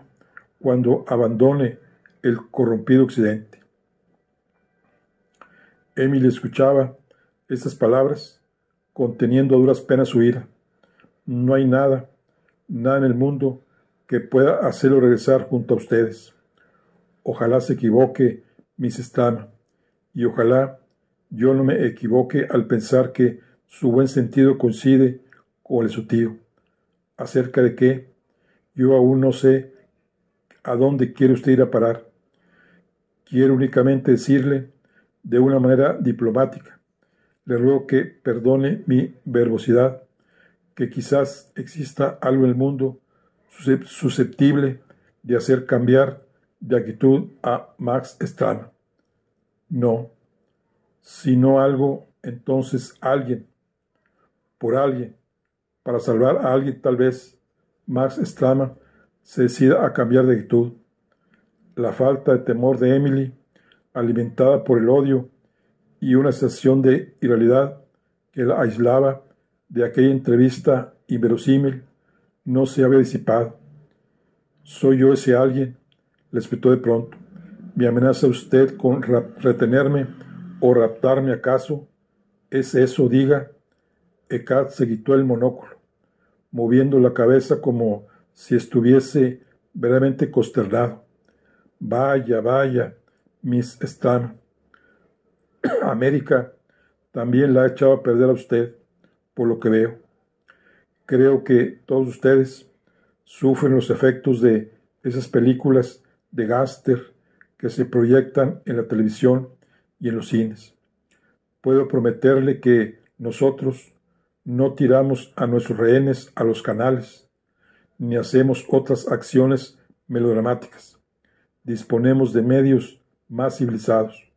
Speaker 1: cuando abandone el corrompido occidente. Emily escuchaba estas palabras, conteniendo a duras penas su ira. No hay nada en el mundo que pueda hacerlo regresar junto a ustedes. Ojalá se equivoque Miss Stama, y ojalá yo no me equivoque al pensar que su buen sentido coincide con el de su tío. Acerca de qué, yo aún no sé a dónde quiere usted ir a parar. Quiero únicamente decirle, de una manera diplomática, le ruego que perdone mi verbosidad, que quizás exista algo en el mundo susceptible de hacer cambiar de actitud a Max Stama. No, sino algo, entonces alguien, por alguien, para salvar a alguien tal vez, Max Stama se decida a cambiar de actitud. La falta de temor de Emily, alimentada por el odio y una sensación de irrealidad que la aislaba de aquella entrevista inverosímil, no se había disipado. ¿Soy yo ese alguien?, le espetó de pronto. ¿Me amenaza usted con retenerme o raptarme acaso? ¿Es eso, diga? Eckhart se quitó el monóculo, moviendo la cabeza como si estuviese verdaderamente consternado. Vaya, Miss Stama. América también la ha echado a perder a usted, por lo que veo. Creo que todos ustedes sufren los efectos de esas películas de gángster que se proyectan en la televisión y en los cines. Puedo prometerle que nosotros no tiramos a nuestros rehenes a los canales, ni hacemos otras acciones melodramáticas. Disponemos de medios más civilizados.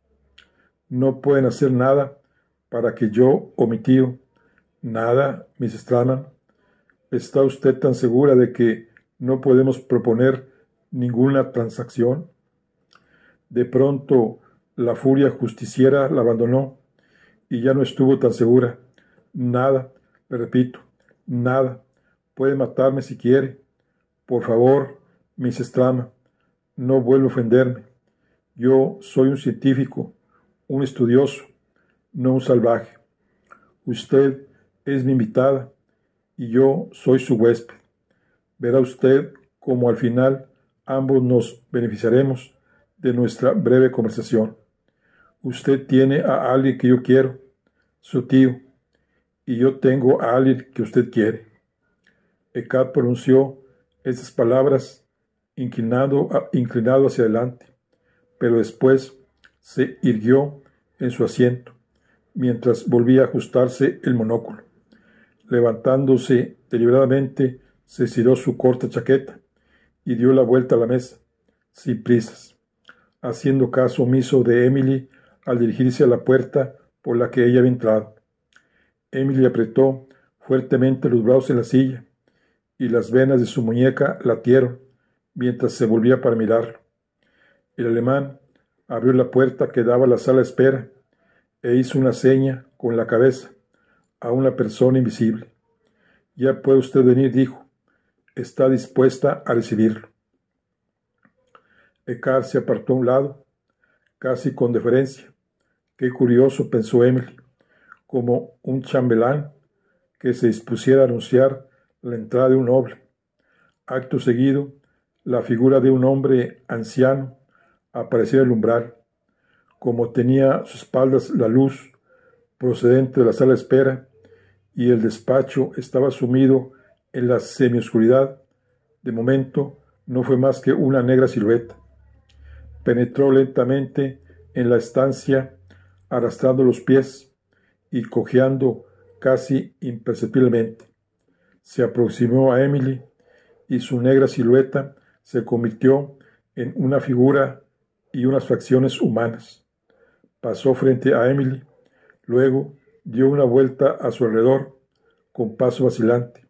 Speaker 1: No pueden hacer nada para que yo o mi tío, nada, Miss Stama. ¿Está usted tan segura de que no podemos proponer ninguna transacción? De pronto, la furia justiciera la abandonó y ya no estuvo tan segura. Nada, le repito, nada. Puede matarme si quiere. Por favor, Miss Stama, no vuelva a ofenderme. Yo soy un científico, un estudioso, no un salvaje. Usted es mi invitada y yo soy su huésped. Verá usted cómo al final ambos nos beneficiaremos de nuestra breve conversación. Usted tiene a alguien que yo quiero, su tío, y yo tengo a alguien que usted quiere. Eckhart pronunció estas palabras inclinado hacia adelante, pero después se irguió en su asiento, mientras volvía a ajustarse el monóculo. Levantándose deliberadamente, se estiró su corta chaqueta y dio la vuelta a la mesa, sin prisas, haciendo caso omiso de Emily al dirigirse a la puerta por la que ella había entrado. Emily apretó fuertemente los brazos en la silla y las venas de su muñeca latieron mientras se volvía para mirarlo. El alemán abrió la puerta que daba a la sala de espera e hizo una seña con la cabeza a una persona invisible. Ya puede usted venir, dijo. Está dispuesta a recibirlo. Eckhart se apartó a un lado, casi con deferencia. Qué curioso, pensó Emily, como un chambelán que se dispusiera a anunciar la entrada de un noble. Acto seguido, la figura de un hombre anciano apareció en el umbral. Como tenía a sus espaldas la luz procedente de la sala de espera y el despacho estaba sumido en la semioscuridad, De momento no fue más que una negra silueta. Penetró lentamente en la estancia, arrastrando los pies y cojeando casi imperceptiblemente. Se aproximó a Emily y su negra silueta se convirtió en una figura y unas facciones humanas. Pasó frente a Emily, luego dio una vuelta a su alrededor con paso vacilante,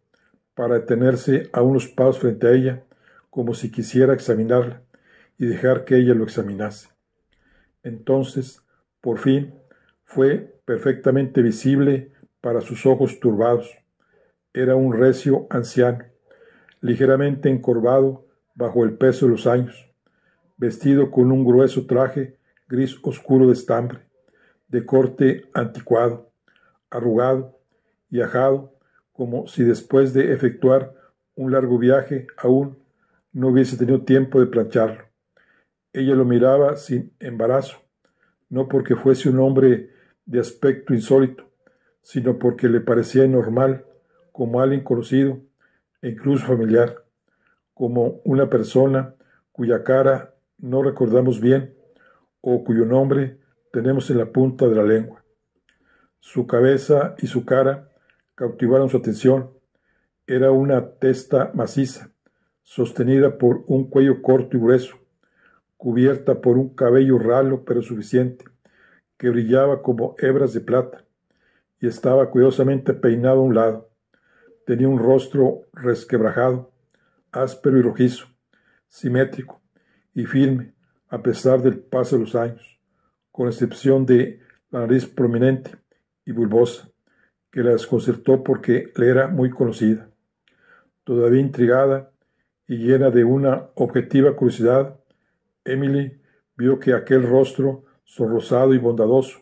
Speaker 1: para detenerse a unos pasos frente a ella, como si quisiera examinarla y dejar que ella lo examinase. Entonces, por fin, fue perfectamente visible para sus ojos turbados. Era un recio anciano, ligeramente encorvado bajo el peso de los años, vestido con un grueso traje gris oscuro de estambre, de corte anticuado, arrugado y ajado, como si después de efectuar un largo viaje aún no hubiese tenido tiempo de plancharlo. Ella lo miraba sin embarazo, no porque fuese un hombre de aspecto insólito, sino porque le parecía normal, como alguien conocido e incluso familiar, como una persona cuya cara no recordamos bien o cuyo nombre tenemos en la punta de la lengua. Su cabeza y su cara cautivaron su atención. Era una testa maciza, sostenida por un cuello corto y grueso, cubierta por un cabello ralo pero suficiente, que brillaba como hebras de plata, y estaba cuidadosamente peinado a un lado. Tenía un rostro resquebrajado, áspero y rojizo, simétrico y firme a pesar del paso de los años, con excepción de la nariz prominente y bulbosa, que la desconcertó porque le era muy conocida. Todavía intrigada y llena de una objetiva curiosidad, Emily vio que aquel rostro sonrosado y bondadoso,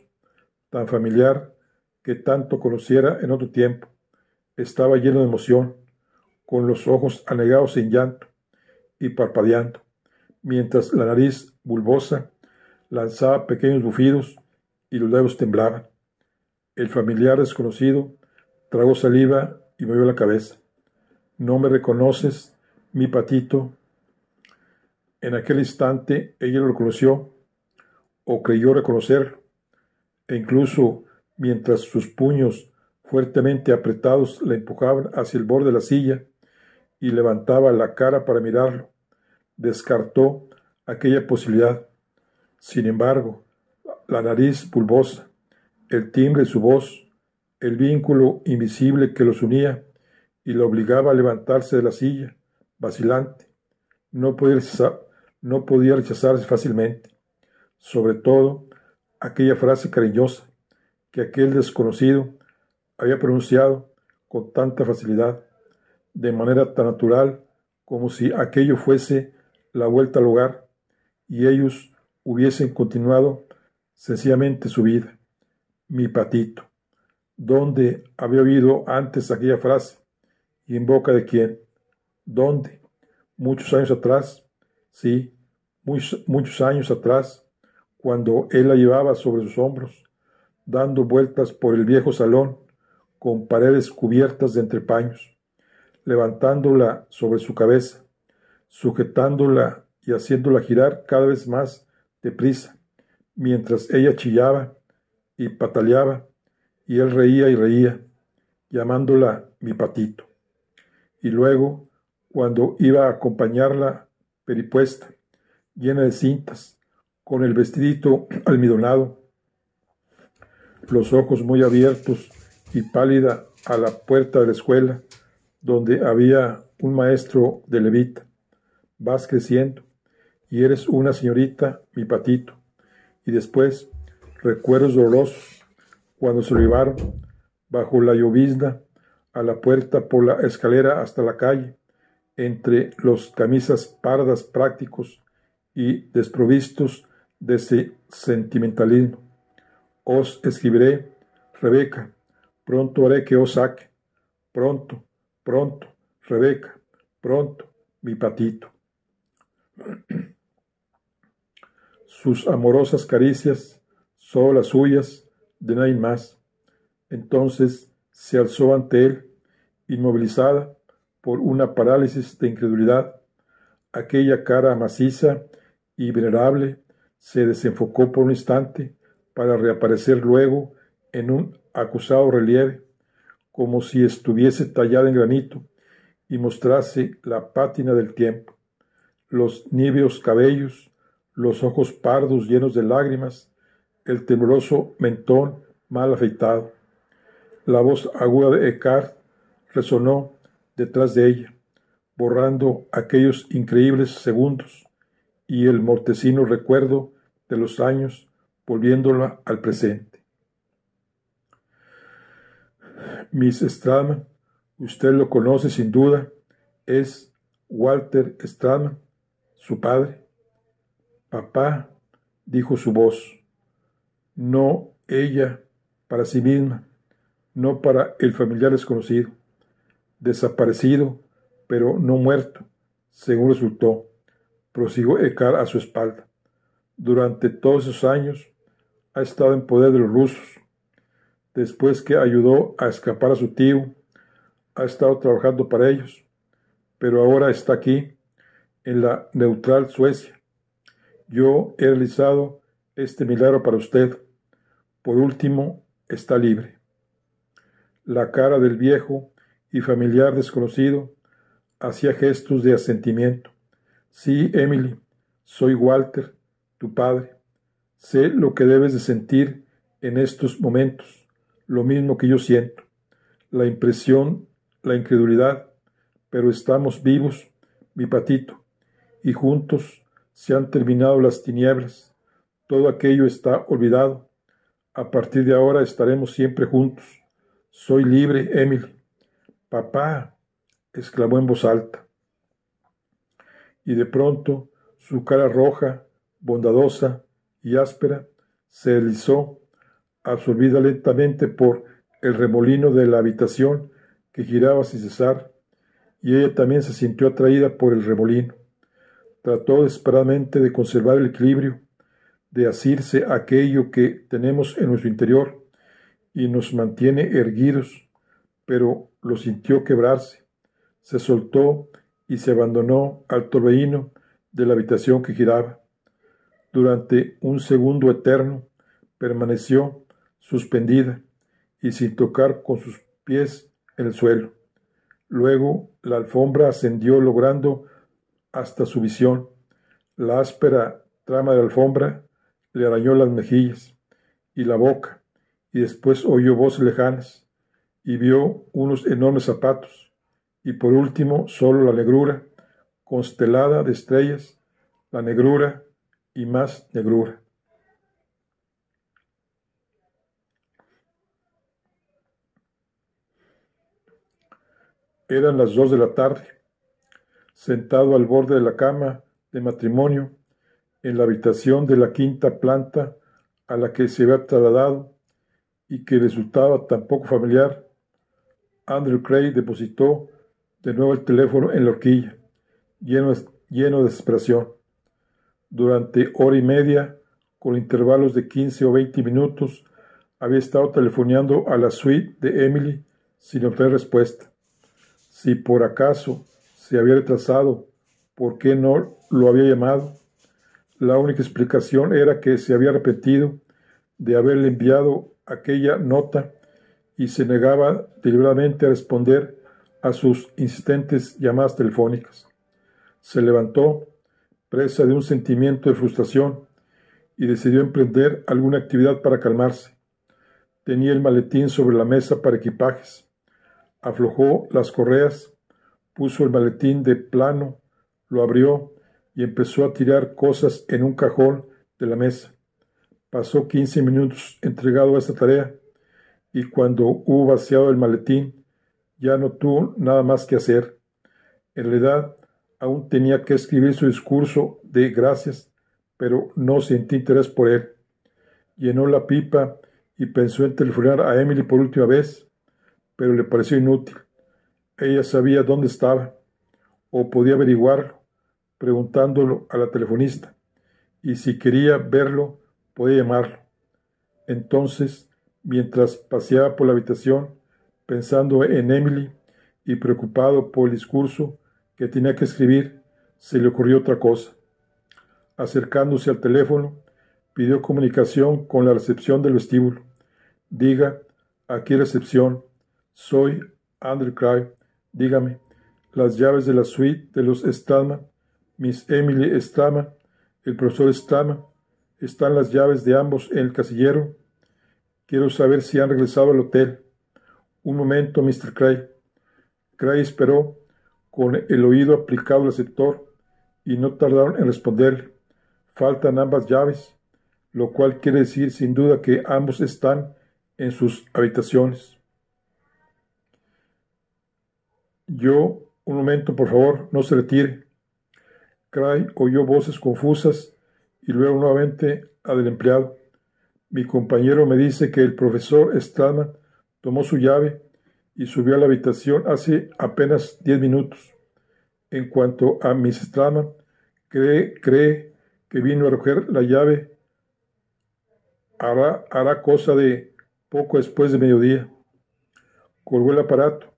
Speaker 1: tan familiar que tanto conociera en otro tiempo, estaba lleno de emoción, con los ojos anegados en llanto y parpadeando, mientras la nariz bulbosa lanzaba pequeños bufidos y los labios temblaban. El familiar desconocido tragó saliva y movió la cabeza. ¿No me reconoces, mi patito? En aquel instante ella lo reconoció, o creyó reconocerlo, e incluso mientras sus puños fuertemente apretados la empujaban hacia el borde de la silla y levantaba la cara para mirarlo, descartó aquella posibilidad. Sin embargo, la nariz bulbosa, el timbre de su voz, el vínculo invisible que los unía y la obligaba a levantarse de la silla, vacilante, no podía rechazarse fácilmente. Sobre todo, aquella frase cariñosa que aquel desconocido había pronunciado con tanta facilidad, de manera tan natural como si aquello fuese la vuelta al hogar y ellos hubiesen continuado sencillamente su vida. Mi patito. ¿Dónde había oído antes aquella frase? ¿Y en boca de quién? ¿Dónde? Muchos años atrás, sí, muchos años atrás, cuando él la llevaba sobre sus hombros, dando vueltas por el viejo salón, con paredes cubiertas de entrepaños, levantándola sobre su cabeza, sujetándola y haciéndola girar cada vez más deprisa, mientras ella chillaba y pataleaba, y él reía y reía, llamándola mi patito. Y luego, cuando iba a acompañarla peripuesta, llena de cintas, con el vestidito almidonado, los ojos muy abiertos y pálida a la puerta de la escuela, donde había un maestro de levita. Vas creciendo y eres una señorita, mi patito. Y después, recuerdos dolorosos, cuando se lo llevaron bajo la llovizna a la puerta por la escalera hasta la calle, entre los camisas pardas prácticos y desprovistos de ese sentimentalismo. Os escribiré, Rebeca, pronto haré que os saque, pronto, pronto, Rebeca, pronto, mi patito. Sus amorosas caricias, solo las suyas, de nadie más. Entonces se alzó ante él, inmovilizada, por una parálisis de incredulidad. Aquella cara maciza y venerable se desenfocó por un instante para reaparecer luego en un acusado relieve, como si estuviese tallada en granito y mostrase la pátina del tiempo. Los níveos cabellos, los ojos pardos llenos de lágrimas, el tembloroso mentón mal afeitado. La voz aguda de Eckhart resonó detrás de ella, borrando aquellos increíbles segundos y el mortecino recuerdo de los años, volviéndola al presente. Miss Stratman, usted lo conoce sin duda, es Walter Stratman, su padre. Papá, dijo su voz, no ella para sí misma, no para el familiar desconocido, desaparecido, pero no muerto, según resultó, prosiguió Eckhart a su espalda. Durante todos esos años ha estado en poder de los rusos. Después que ayudó a escapar a su tío, ha estado trabajando para ellos, pero ahora está aquí, en la neutral Suecia. Yo he realizado este milagro para usted. Por último, está libre. La cara del viejo y familiar desconocido hacía gestos de asentimiento. Sí, Emily, soy Walter, tu padre. Sé lo que debes de sentir en estos momentos, lo mismo que yo siento. La impresión, la incredulidad, pero estamos vivos, mi patito, y juntos se han terminado las tinieblas. Todo aquello está olvidado. A partir de ahora estaremos siempre juntos. Soy libre, Emily. Papá, exclamó en voz alta. Y de pronto su cara roja, bondadosa y áspera se deslizó, absorbida lentamente por el remolino de la habitación que giraba sin cesar, y ella también se sintió atraída por el remolino. Trató desesperadamente de conservar el equilibrio, de asirse a aquello que tenemos en nuestro interior y nos mantiene erguidos, pero lo sintió quebrarse. Se soltó y se abandonó al torbellino de la habitación que giraba. Durante un segundo eterno permaneció suspendida y sin tocar con sus pies en el suelo. Luego la alfombra ascendió logrando hasta su visión. La áspera trama de la alfombra le arañó las mejillas y la boca, y después oyó voces lejanas y vio unos enormes zapatos, y por último solo la negrura, constelada de estrellas, la negrura y más negrura. Eran las 2 de la tarde. Sentado al borde de la cama de matrimonio, en la habitación de la quinta planta a la que se había trasladado y que resultaba tan poco familiar, Andrew Cray depositó de nuevo el teléfono en la horquilla, lleno de desesperación. Durante hora y media, con intervalos de 15 o 20 minutos, había estado telefoneando a la suite de Emily sin obtener respuesta. Si por acaso se había retrasado, ¿por qué no lo había llamado? La única explicación era que se había arrepentido de haberle enviado aquella nota y se negaba deliberadamente a responder a sus insistentes llamadas telefónicas. Se levantó, presa de un sentimiento de frustración, y decidió emprender alguna actividad para calmarse. Tenía el maletín sobre la mesa para equipajes. Aflojó las correas, puso el maletín de plano, lo abrió y empezó a tirar cosas en un cajón de la mesa. Pasó 15 minutos entregado a esta tarea y cuando hubo vaciado el maletín ya no tuvo nada más que hacer. En realidad, aún tenía que escribir su discurso de gracias, pero no sentí interés por él. Llenó la pipa y pensó en telefonar a Emily por última vez, pero le pareció inútil. Ella sabía dónde estaba, o podía averiguarlo, preguntándolo a la telefonista, y si quería verlo, podía llamarlo. Entonces, mientras paseaba por la habitación, pensando en Emily y preocupado por el discurso que tenía que escribir, se le ocurrió otra cosa. Acercándose al teléfono, pidió comunicación con la recepción del vestíbulo. Diga, aquí recepción. Soy Andrew Cray. Dígame, las llaves de la suite de los Stallman, Miss Emily Stallman, el profesor Stallman, están las llaves de ambos en el casillero. Quiero saber si han regresado al hotel. Un momento, Mr. Cray. Cray esperó con el oído aplicado al receptor y no tardaron en responderle. Faltan ambas llaves, lo cual quiere decir sin duda que ambos están en sus habitaciones. Un momento, por favor, no se retire. Cray oyó voces confusas y luego nuevamente a del empleado. Mi compañero me dice que el profesor Stallman tomó su llave y subió a la habitación hace apenas 10 minutos. En cuanto a Miss Stallman, cree que vino a recoger la llave. Hará cosa de poco después de mediodía. Colgó el aparato.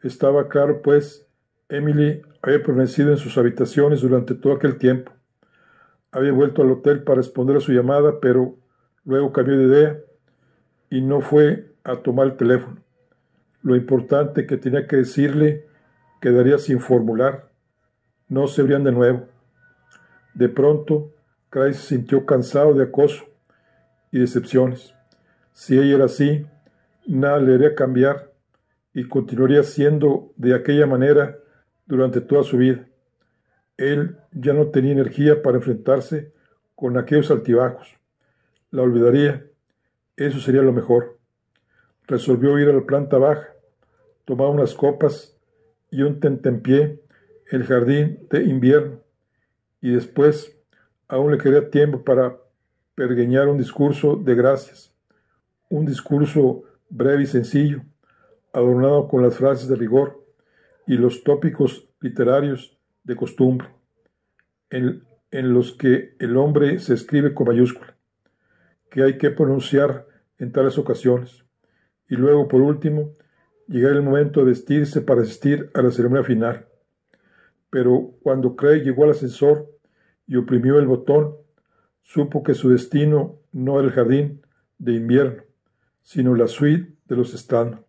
Speaker 1: Estaba claro, pues, Emily había permanecido en sus habitaciones durante todo aquel tiempo. Había vuelto al hotel para responder a su llamada, pero luego cambió de idea y no fue a tomar el teléfono. Lo importante que tenía que decirle quedaría sin formular. No se verían de nuevo. De pronto, Cray se sintió cansado de acoso y decepciones. Si ella era así, nada le haría cambiar y continuaría siendo de aquella manera durante toda su vida. Él ya no tenía energía para enfrentarse con aquellos altibajos. La olvidaría. Eso sería lo mejor. Resolvió ir a la planta baja, tomar unas copas y un tentempié en el jardín de invierno, y después aún le quería tiempo para pergeñar un discurso de gracias, un discurso breve y sencillo, adornado con las frases de rigor y los tópicos literarios de costumbre, en los que el hombre se escribe con mayúscula, que hay que pronunciar en tales ocasiones. Y luego, por último, llegar el momento de vestirse para asistir a la ceremonia final. Pero cuando Cray llegó al ascensor y oprimió el botón, supo que su destino no era el jardín de invierno, sino la suite de los Stallman.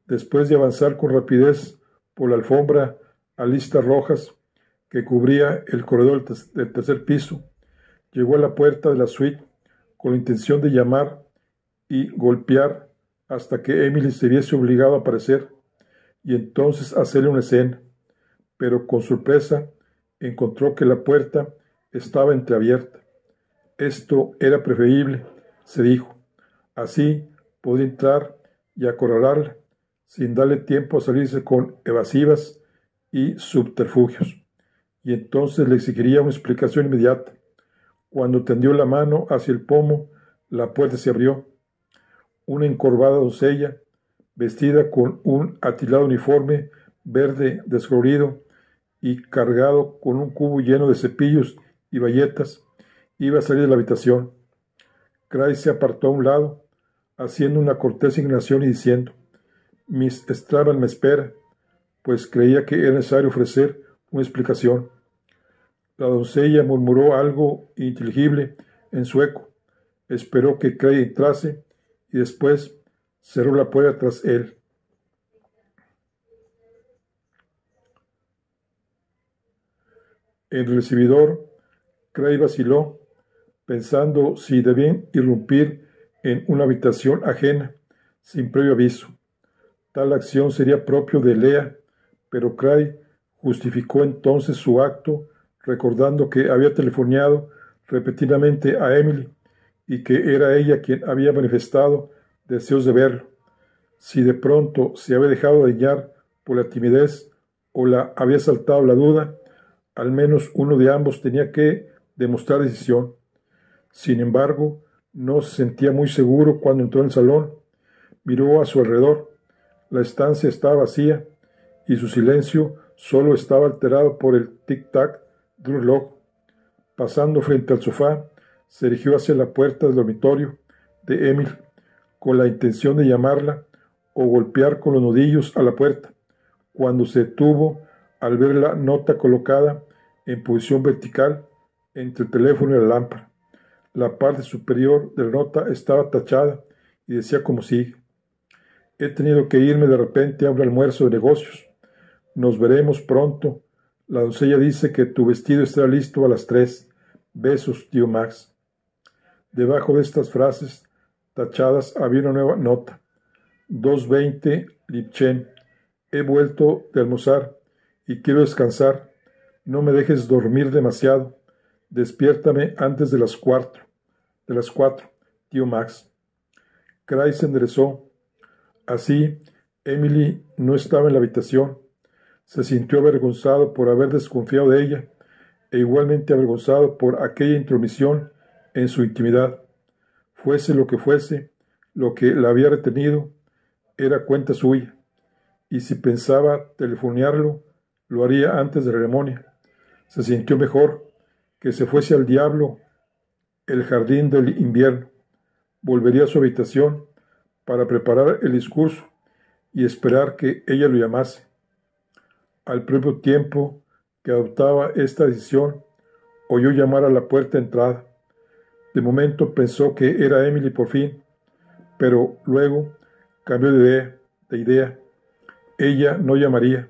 Speaker 1: Después de avanzar con rapidez por la alfombra a listas rojas que cubría el corredor del tercer piso, llegó a la puerta de la suite con la intención de llamar y golpear hasta que Emily se viese obligado a aparecer y entonces hacerle una escena, pero con sorpresa encontró que la puerta estaba entreabierta. Esto era preferible, se dijo. Así podía entrar y acorralarla, sin darle tiempo a salirse con evasivas y subterfugios. Y entonces le exigiría una explicación inmediata. Cuando tendió la mano hacia el pomo, la puerta se abrió. Una encorvada doncella, vestida con un atilado uniforme verde descolorido y cargado con un cubo lleno de cepillos y bayetas, iba a salir de la habitación. Cray se apartó a un lado, haciendo una cortés inclinación y diciendo: Miss Stallman me espera, pues creía que era necesario ofrecer una explicación. La doncella murmuró algo ininteligible en sueco, esperó que Cray entrase y después cerró la puerta tras él. En el recibidor, Cray vaciló, pensando si debían irrumpir en una habitación ajena, sin previo aviso. Tal acción sería propio de Lea, pero Cray justificó entonces su acto recordando que había telefoneado repetidamente a Emily y que era ella quien había manifestado deseos de verlo. Si de pronto se había dejado dañar por la timidez o la había saltado la duda, al menos uno de ambos tenía que demostrar decisión. Sin embargo, no se sentía muy seguro cuando entró en el salón. Miró a su alrededor. La estancia estaba vacía y su silencio solo estaba alterado por el tic-tac de un reloj. Pasando frente al sofá, se dirigió hacia la puerta del dormitorio de Emily, con la intención de llamarla o golpear con los nudillos a la puerta, cuando se detuvo al ver la nota colocada en posición vertical entre el teléfono y la lámpara. La parte superior de la nota estaba tachada y decía como sigue: he tenido que irme de repente a un almuerzo de negocios. Nos veremos pronto. La doncella dice que tu vestido estará listo a las 3. Besos, tío Max. Debajo de estas frases tachadas había una nueva nota: 2:20 Lipchen. He vuelto de almorzar y quiero descansar. No me dejes dormir demasiado. Despiértame antes de las 4. Tío Max. Cray se enderezó. Así, Emily no estaba en la habitación. Se sintió avergonzado por haber desconfiado de ella e igualmente avergonzado por aquella intromisión en su intimidad. Fuese, lo que la había retenido era cuenta suya, y si pensaba telefonearlo, lo haría antes de la ceremonia. Se sintió mejor que se fuese al diablo el jardín del invierno. Volvería a su habitación para preparar el discurso y esperar que ella lo llamase. Al propio tiempo que adoptaba esta decisión, oyó llamar a la puerta de entrada. De momento pensó que era Emily por fin, pero luego cambió de idea. Ella no llamaría,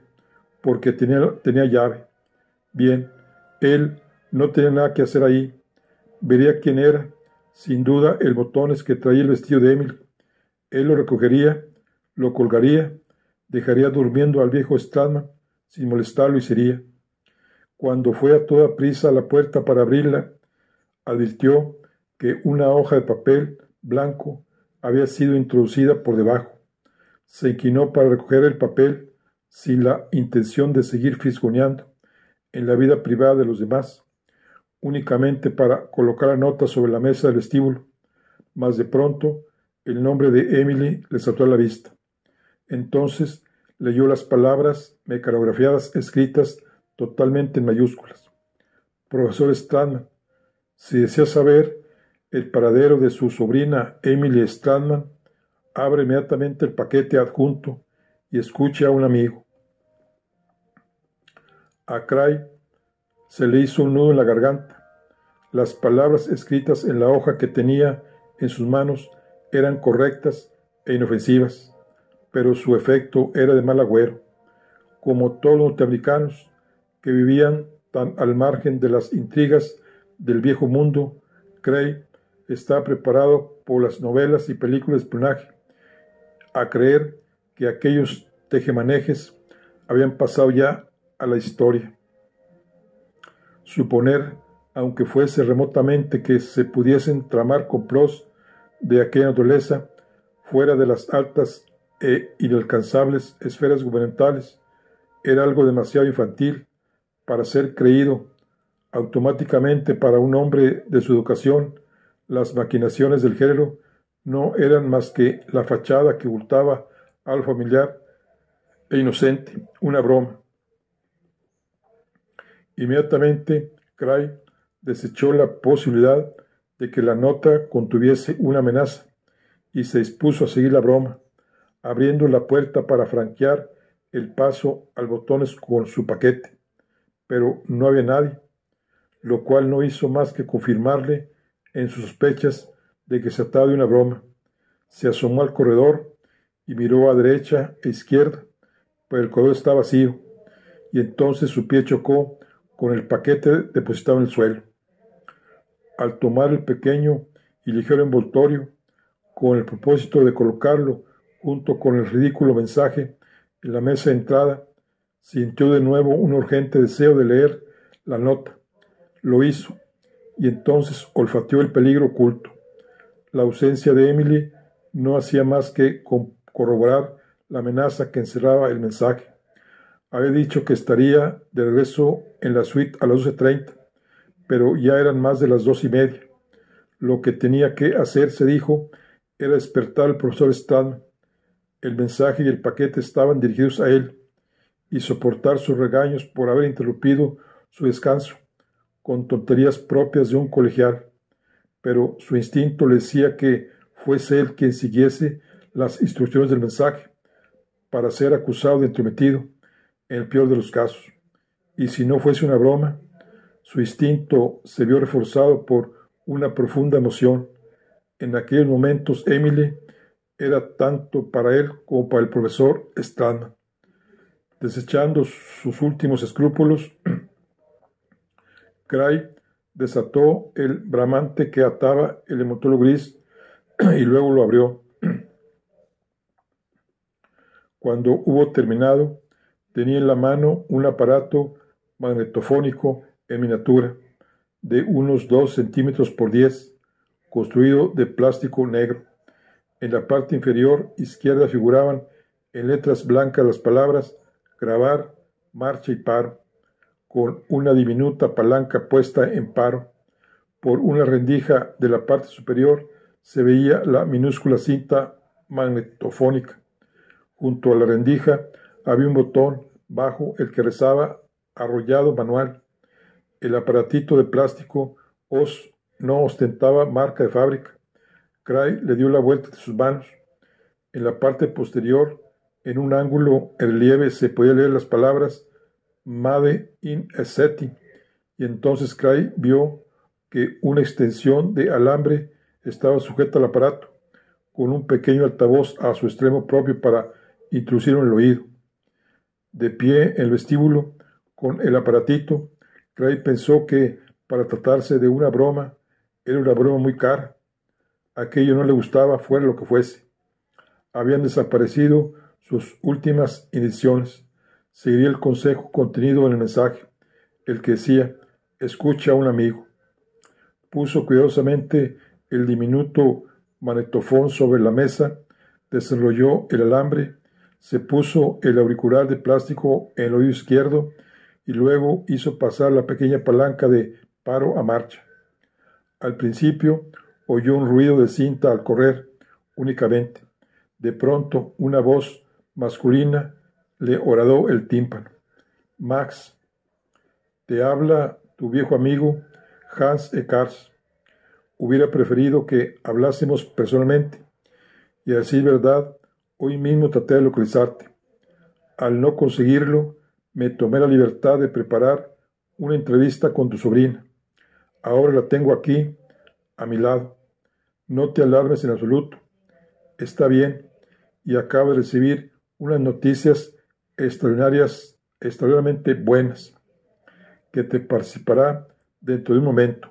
Speaker 1: porque tenía llave. Bien, él no tenía nada que hacer ahí. Vería quién era. Sin duda, el botones que traía el vestido de Emily. Él lo recogería, lo colgaría, dejaría durmiendo al viejo Stradman sin molestarlo y sería. Cuando fue a toda prisa a la puerta para abrirla, advirtió que una hoja de papel blanco había sido introducida por debajo. Se inclinó para recoger el papel sin la intención de seguir fisgoneando en la vida privada de los demás, únicamente para colocar la nota sobre la mesa del vestíbulo. Mas de pronto el nombre de Emily le saltó a la vista. Entonces leyó las palabras mecanografiadas escritas totalmente en mayúsculas. Profesor Stradman, si desea saber el paradero de su sobrina Emily Stradman, abre inmediatamente el paquete adjunto y escuche a un amigo. A Cray se le hizo un nudo en la garganta. Las palabras escritas en la hoja que tenía en sus manos eran correctas e inofensivas, pero su efecto era de mal agüero. Como todos los norteamericanos que vivían tan al margen de las intrigas del viejo mundo, Cray estaba preparado por las novelas y películas de espionaje a creer que aquellos tejemanejes habían pasado ya a la historia. Suponer, aunque fuese remotamente, que se pudiesen tramar complots de aquella naturaleza fuera de las altas e inalcanzables esferas gubernamentales era algo demasiado infantil para ser creído. Automáticamente, para un hombre de su educación, las maquinaciones del género no eran más que la fachada que ocultaba al familiar e inocente, una broma. Inmediatamente, Cray desechó la posibilidad de que la nota contuviese una amenaza y se dispuso a seguir la broma, abriendo la puerta para franquear el paso al botones con su paquete. Pero no había nadie, lo cual no hizo más que confirmarle en sus sospechas de que se trataba de una broma. Se asomó al corredor y miró a derecha e izquierda, pero el corredor estaba vacío, y entonces su pie chocó con el paquete depositado en el suelo. Al tomar el pequeño y ligero envoltorio, con el propósito de colocarlo junto con el ridículo mensaje en la mesa de entrada, sintió de nuevo un urgente deseo de leer la nota. Lo hizo, y entonces olfateó el peligro oculto. La ausencia de Emily no hacía más que corroborar la amenaza que encerraba el mensaje. Había dicho que estaría de regreso en la suite a las 12:30, pero ya eran más de las 2:30. Lo que tenía que hacer, se dijo, era despertar al profesor Stradman. El mensaje y el paquete estaban dirigidos a él, y soportar sus regaños por haber interrumpido su descanso, con tonterías propias de un colegial. Pero su instinto le decía que fuese él quien siguiese las instrucciones del mensaje, para ser acusado de entrometido, en el peor de los casos. Y si no fuese una broma, su instinto se vio reforzado por una profunda emoción. En aquellos momentos, Emily era tanto para él como para el profesor Stradman. Desechando sus últimos escrúpulos, Cray desató el bramante que ataba el envoltorio gris y luego lo abrió. Cuando hubo terminado, tenía en la mano un aparato magnetofónico en miniatura de unos 2 centímetros por 10, construido de plástico negro. En la parte inferior izquierda figuraban en letras blancas las palabras grabar, marcha y paro, con una diminuta palanca puesta en paro. Por una rendija de la parte superior se veía la minúscula cinta magnetofónica. Junto a la rendija había un botón bajo el que rezaba arrollado manual. El aparatito de plástico no ostentaba marca de fábrica. Cray le dio la vuelta de sus manos. En la parte posterior, en un ángulo en relieve, se podía leer las palabras Made in SETI, y entonces Cray vio que una extensión de alambre estaba sujeta al aparato, con un pequeño altavoz a su extremo propio para introducirlo en el oído. De pie en el vestíbulo, con el aparatito, Cray pensó que, para tratarse de una broma, era una broma muy cara. Aquello no le gustaba, fuera lo que fuese. Habían desaparecido sus últimas ediciones. Seguiría el consejo contenido en el mensaje, el que decía: escucha a un amigo. Puso cuidadosamente el diminuto magnetofón sobre la mesa, desenrolló el alambre, se puso el auricular de plástico en el oído izquierdo y luego hizo pasar la pequeña palanca de paro a marcha. Al principio oyó un ruido de cinta al correr únicamente. De pronto una voz masculina le horadó el tímpano. Max, te habla tu viejo amigo Hans Eckars. Hubiera preferido que hablásemos personalmente, y a decir verdad, hoy mismo traté de localizarte. Al no conseguirlo, me tomé la libertad de preparar una entrevista con tu sobrina. Ahora la tengo aquí, a mi lado. No te alarmes en absoluto. Está bien, y acabo de recibir unas noticias extraordinariamente buenas, que te participará dentro de un momento.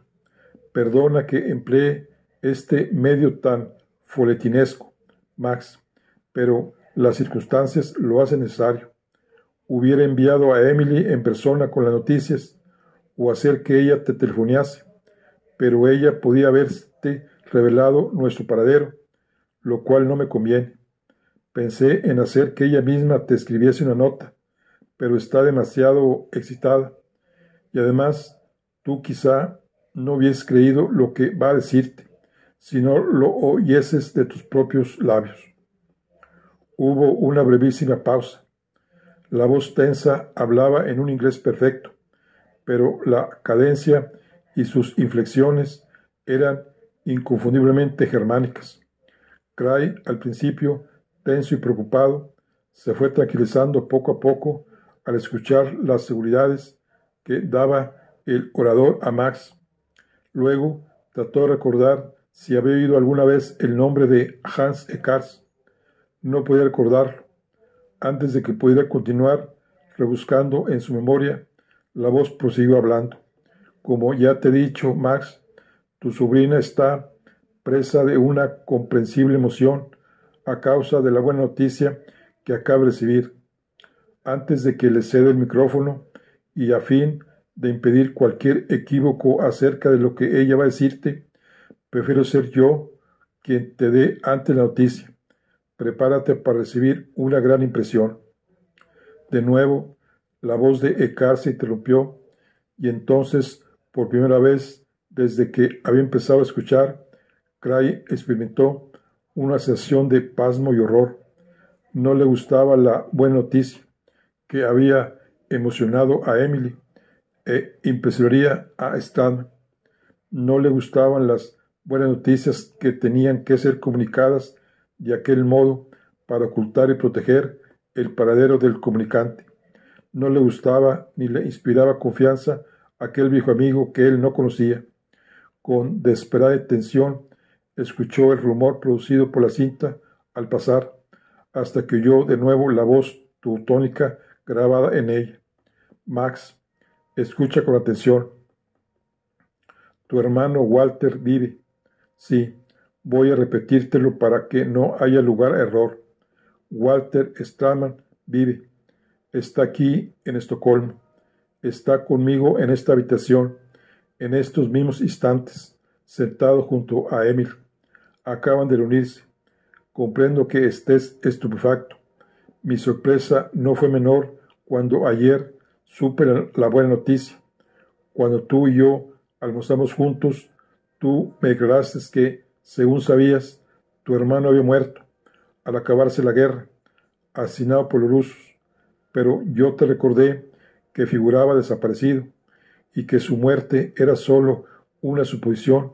Speaker 1: Perdona que emplee este medio tan foletinesco, Max, pero las circunstancias lo hacen necesario. Hubiera enviado a Emily en persona con las noticias o hacer que ella te telefonease, pero ella podía haberte revelado nuestro paradero, lo cual no me conviene. Pensé en hacer que ella misma te escribiese una nota, pero está demasiado excitada. Y además, tú quizá no hubieses creído lo que va a decirte, si no lo oyeses de tus propios labios. Hubo una brevísima pausa. La voz tensa hablaba en un inglés perfecto, pero la cadencia y sus inflexiones eran inconfundiblemente germánicas. Cray, al principio, tenso y preocupado, se fue tranquilizando poco a poco al escuchar las seguridades que daba el orador a Max. Luego trató de recordar si había oído alguna vez el nombre de Hans Eckars. No podía recordarlo. Antes de que pudiera continuar rebuscando en su memoria, la voz prosiguió hablando. Como ya te he dicho, Max, tu sobrina está presa de una comprensible emoción a causa de la buena noticia que acaba de recibir. Antes de que le ceda el micrófono y a fin de impedir cualquier equívoco acerca de lo que ella va a decirte, prefiero ser yo quien te dé antes la noticia. Prepárate para recibir una gran impresión. De nuevo, la voz de Eckars se interrumpió y entonces, por primera vez desde que había empezado a escuchar, Cray experimentó una sensación de pasmo y horror. No le gustaba la buena noticia, que había emocionado a Emily e impresionaría a Stan. No le gustaban las buenas noticias que tenían que ser comunicadas de aquel modo para ocultar y proteger el paradero del comunicante. no le gustaba ni le inspiraba confianza aquel viejo amigo que él no conocía. Con desesperada tensión escuchó el rumor producido por la cinta al pasar, hasta que oyó de nuevo la voz teutónica grabada en ella. Max, escucha con atención. Tu hermano Walter vive. Sí, voy a repetírtelo para que no haya lugar a error. Walter Stallman vive. Está aquí en Estocolmo. Está conmigo en esta habitación, en estos mismos instantes, sentado junto a Emil. Acaban de reunirse. Comprendo que estés estupefacto. Mi sorpresa no fue menor cuando ayer supe la buena noticia. Cuando tú y yo almorzamos juntos, tú me declaraste que, según sabías, tu hermano había muerto al acabarse la guerra, asesinado por los rusos, pero yo te recordé que figuraba desaparecido y que su muerte era solo una suposición.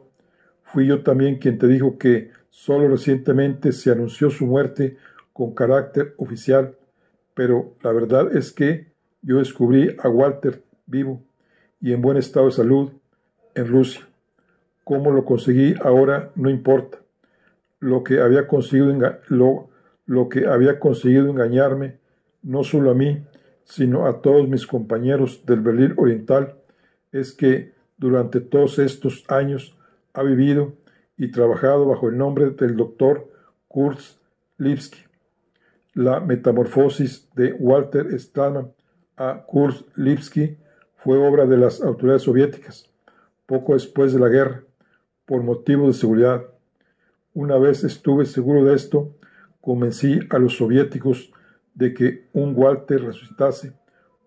Speaker 1: Fui yo también quien te dijo que solo recientemente se anunció su muerte con carácter oficial, pero la verdad es que yo descubrí a Walter vivo y en buen estado de salud en Rusia. Cómo lo conseguí ahora no importa. Lo que había conseguido, lo que había conseguido engañarme no solo a mí, sino a todos mis compañeros del Berlín Oriental, es que durante todos estos años ha vivido y trabajado bajo el nombre del doctor Kurt Lipski. La metamorfosis de Walter Stallman a Kurt Lipski fue obra de las autoridades soviéticas, poco después de la guerra, por motivos de seguridad. Una vez estuve seguro de esto, convencí a los soviéticos de que un Walter resucitase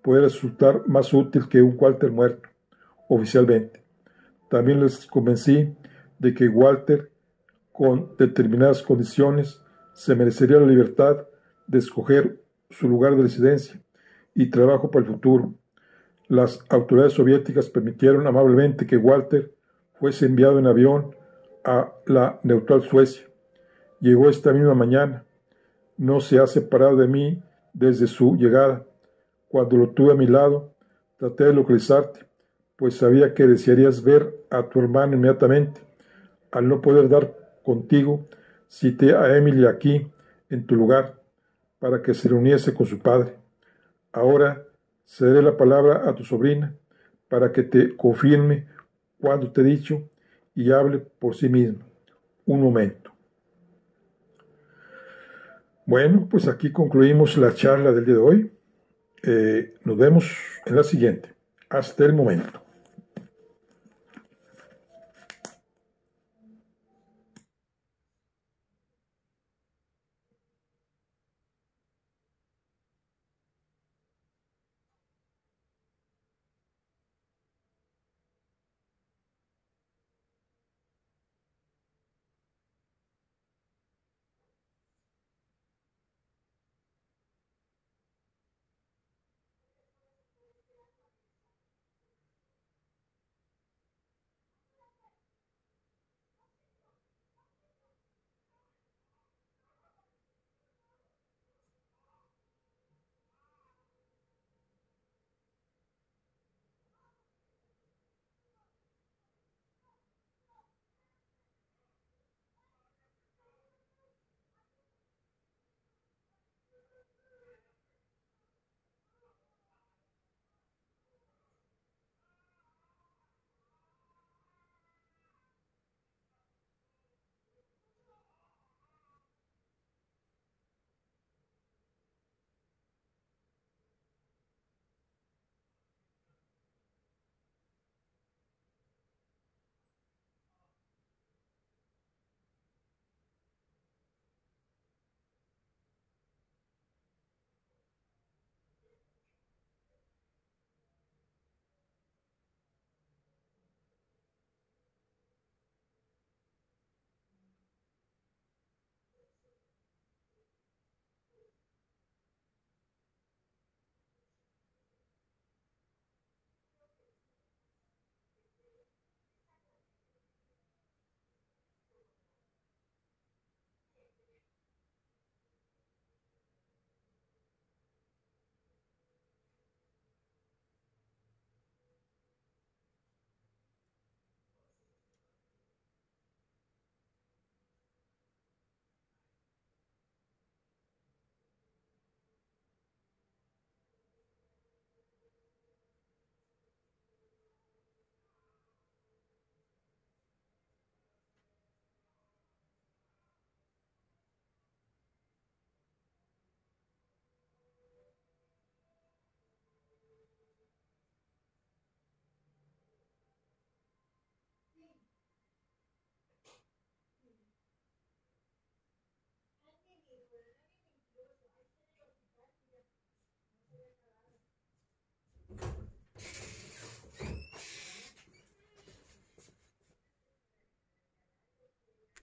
Speaker 1: puede resultar más útil que un Walter muerto, oficialmente. También les convencí de que Walter, con determinadas condiciones, se merecería la libertad de escoger su lugar de residencia y trabajo para el futuro. Las autoridades soviéticas permitieron amablemente que Walter fuese enviado en avión a la neutral Suecia. Llegó esta misma mañana. No se ha separado de mí desde su llegada. Cuando lo tuve a mi lado, traté de localizarte, pues sabía que desearías ver a tu hermano inmediatamente. Al no poder dar contigo, cité a Emily aquí, en tu lugar, para que se reuniese con su padre. Ahora cederé la palabra a tu sobrina para que te confirme cuando te he dicho y hable por sí mismo. Un momento. Bueno, pues aquí concluimos la charla del día de hoy. Nos vemos en la siguiente. Hasta el momento.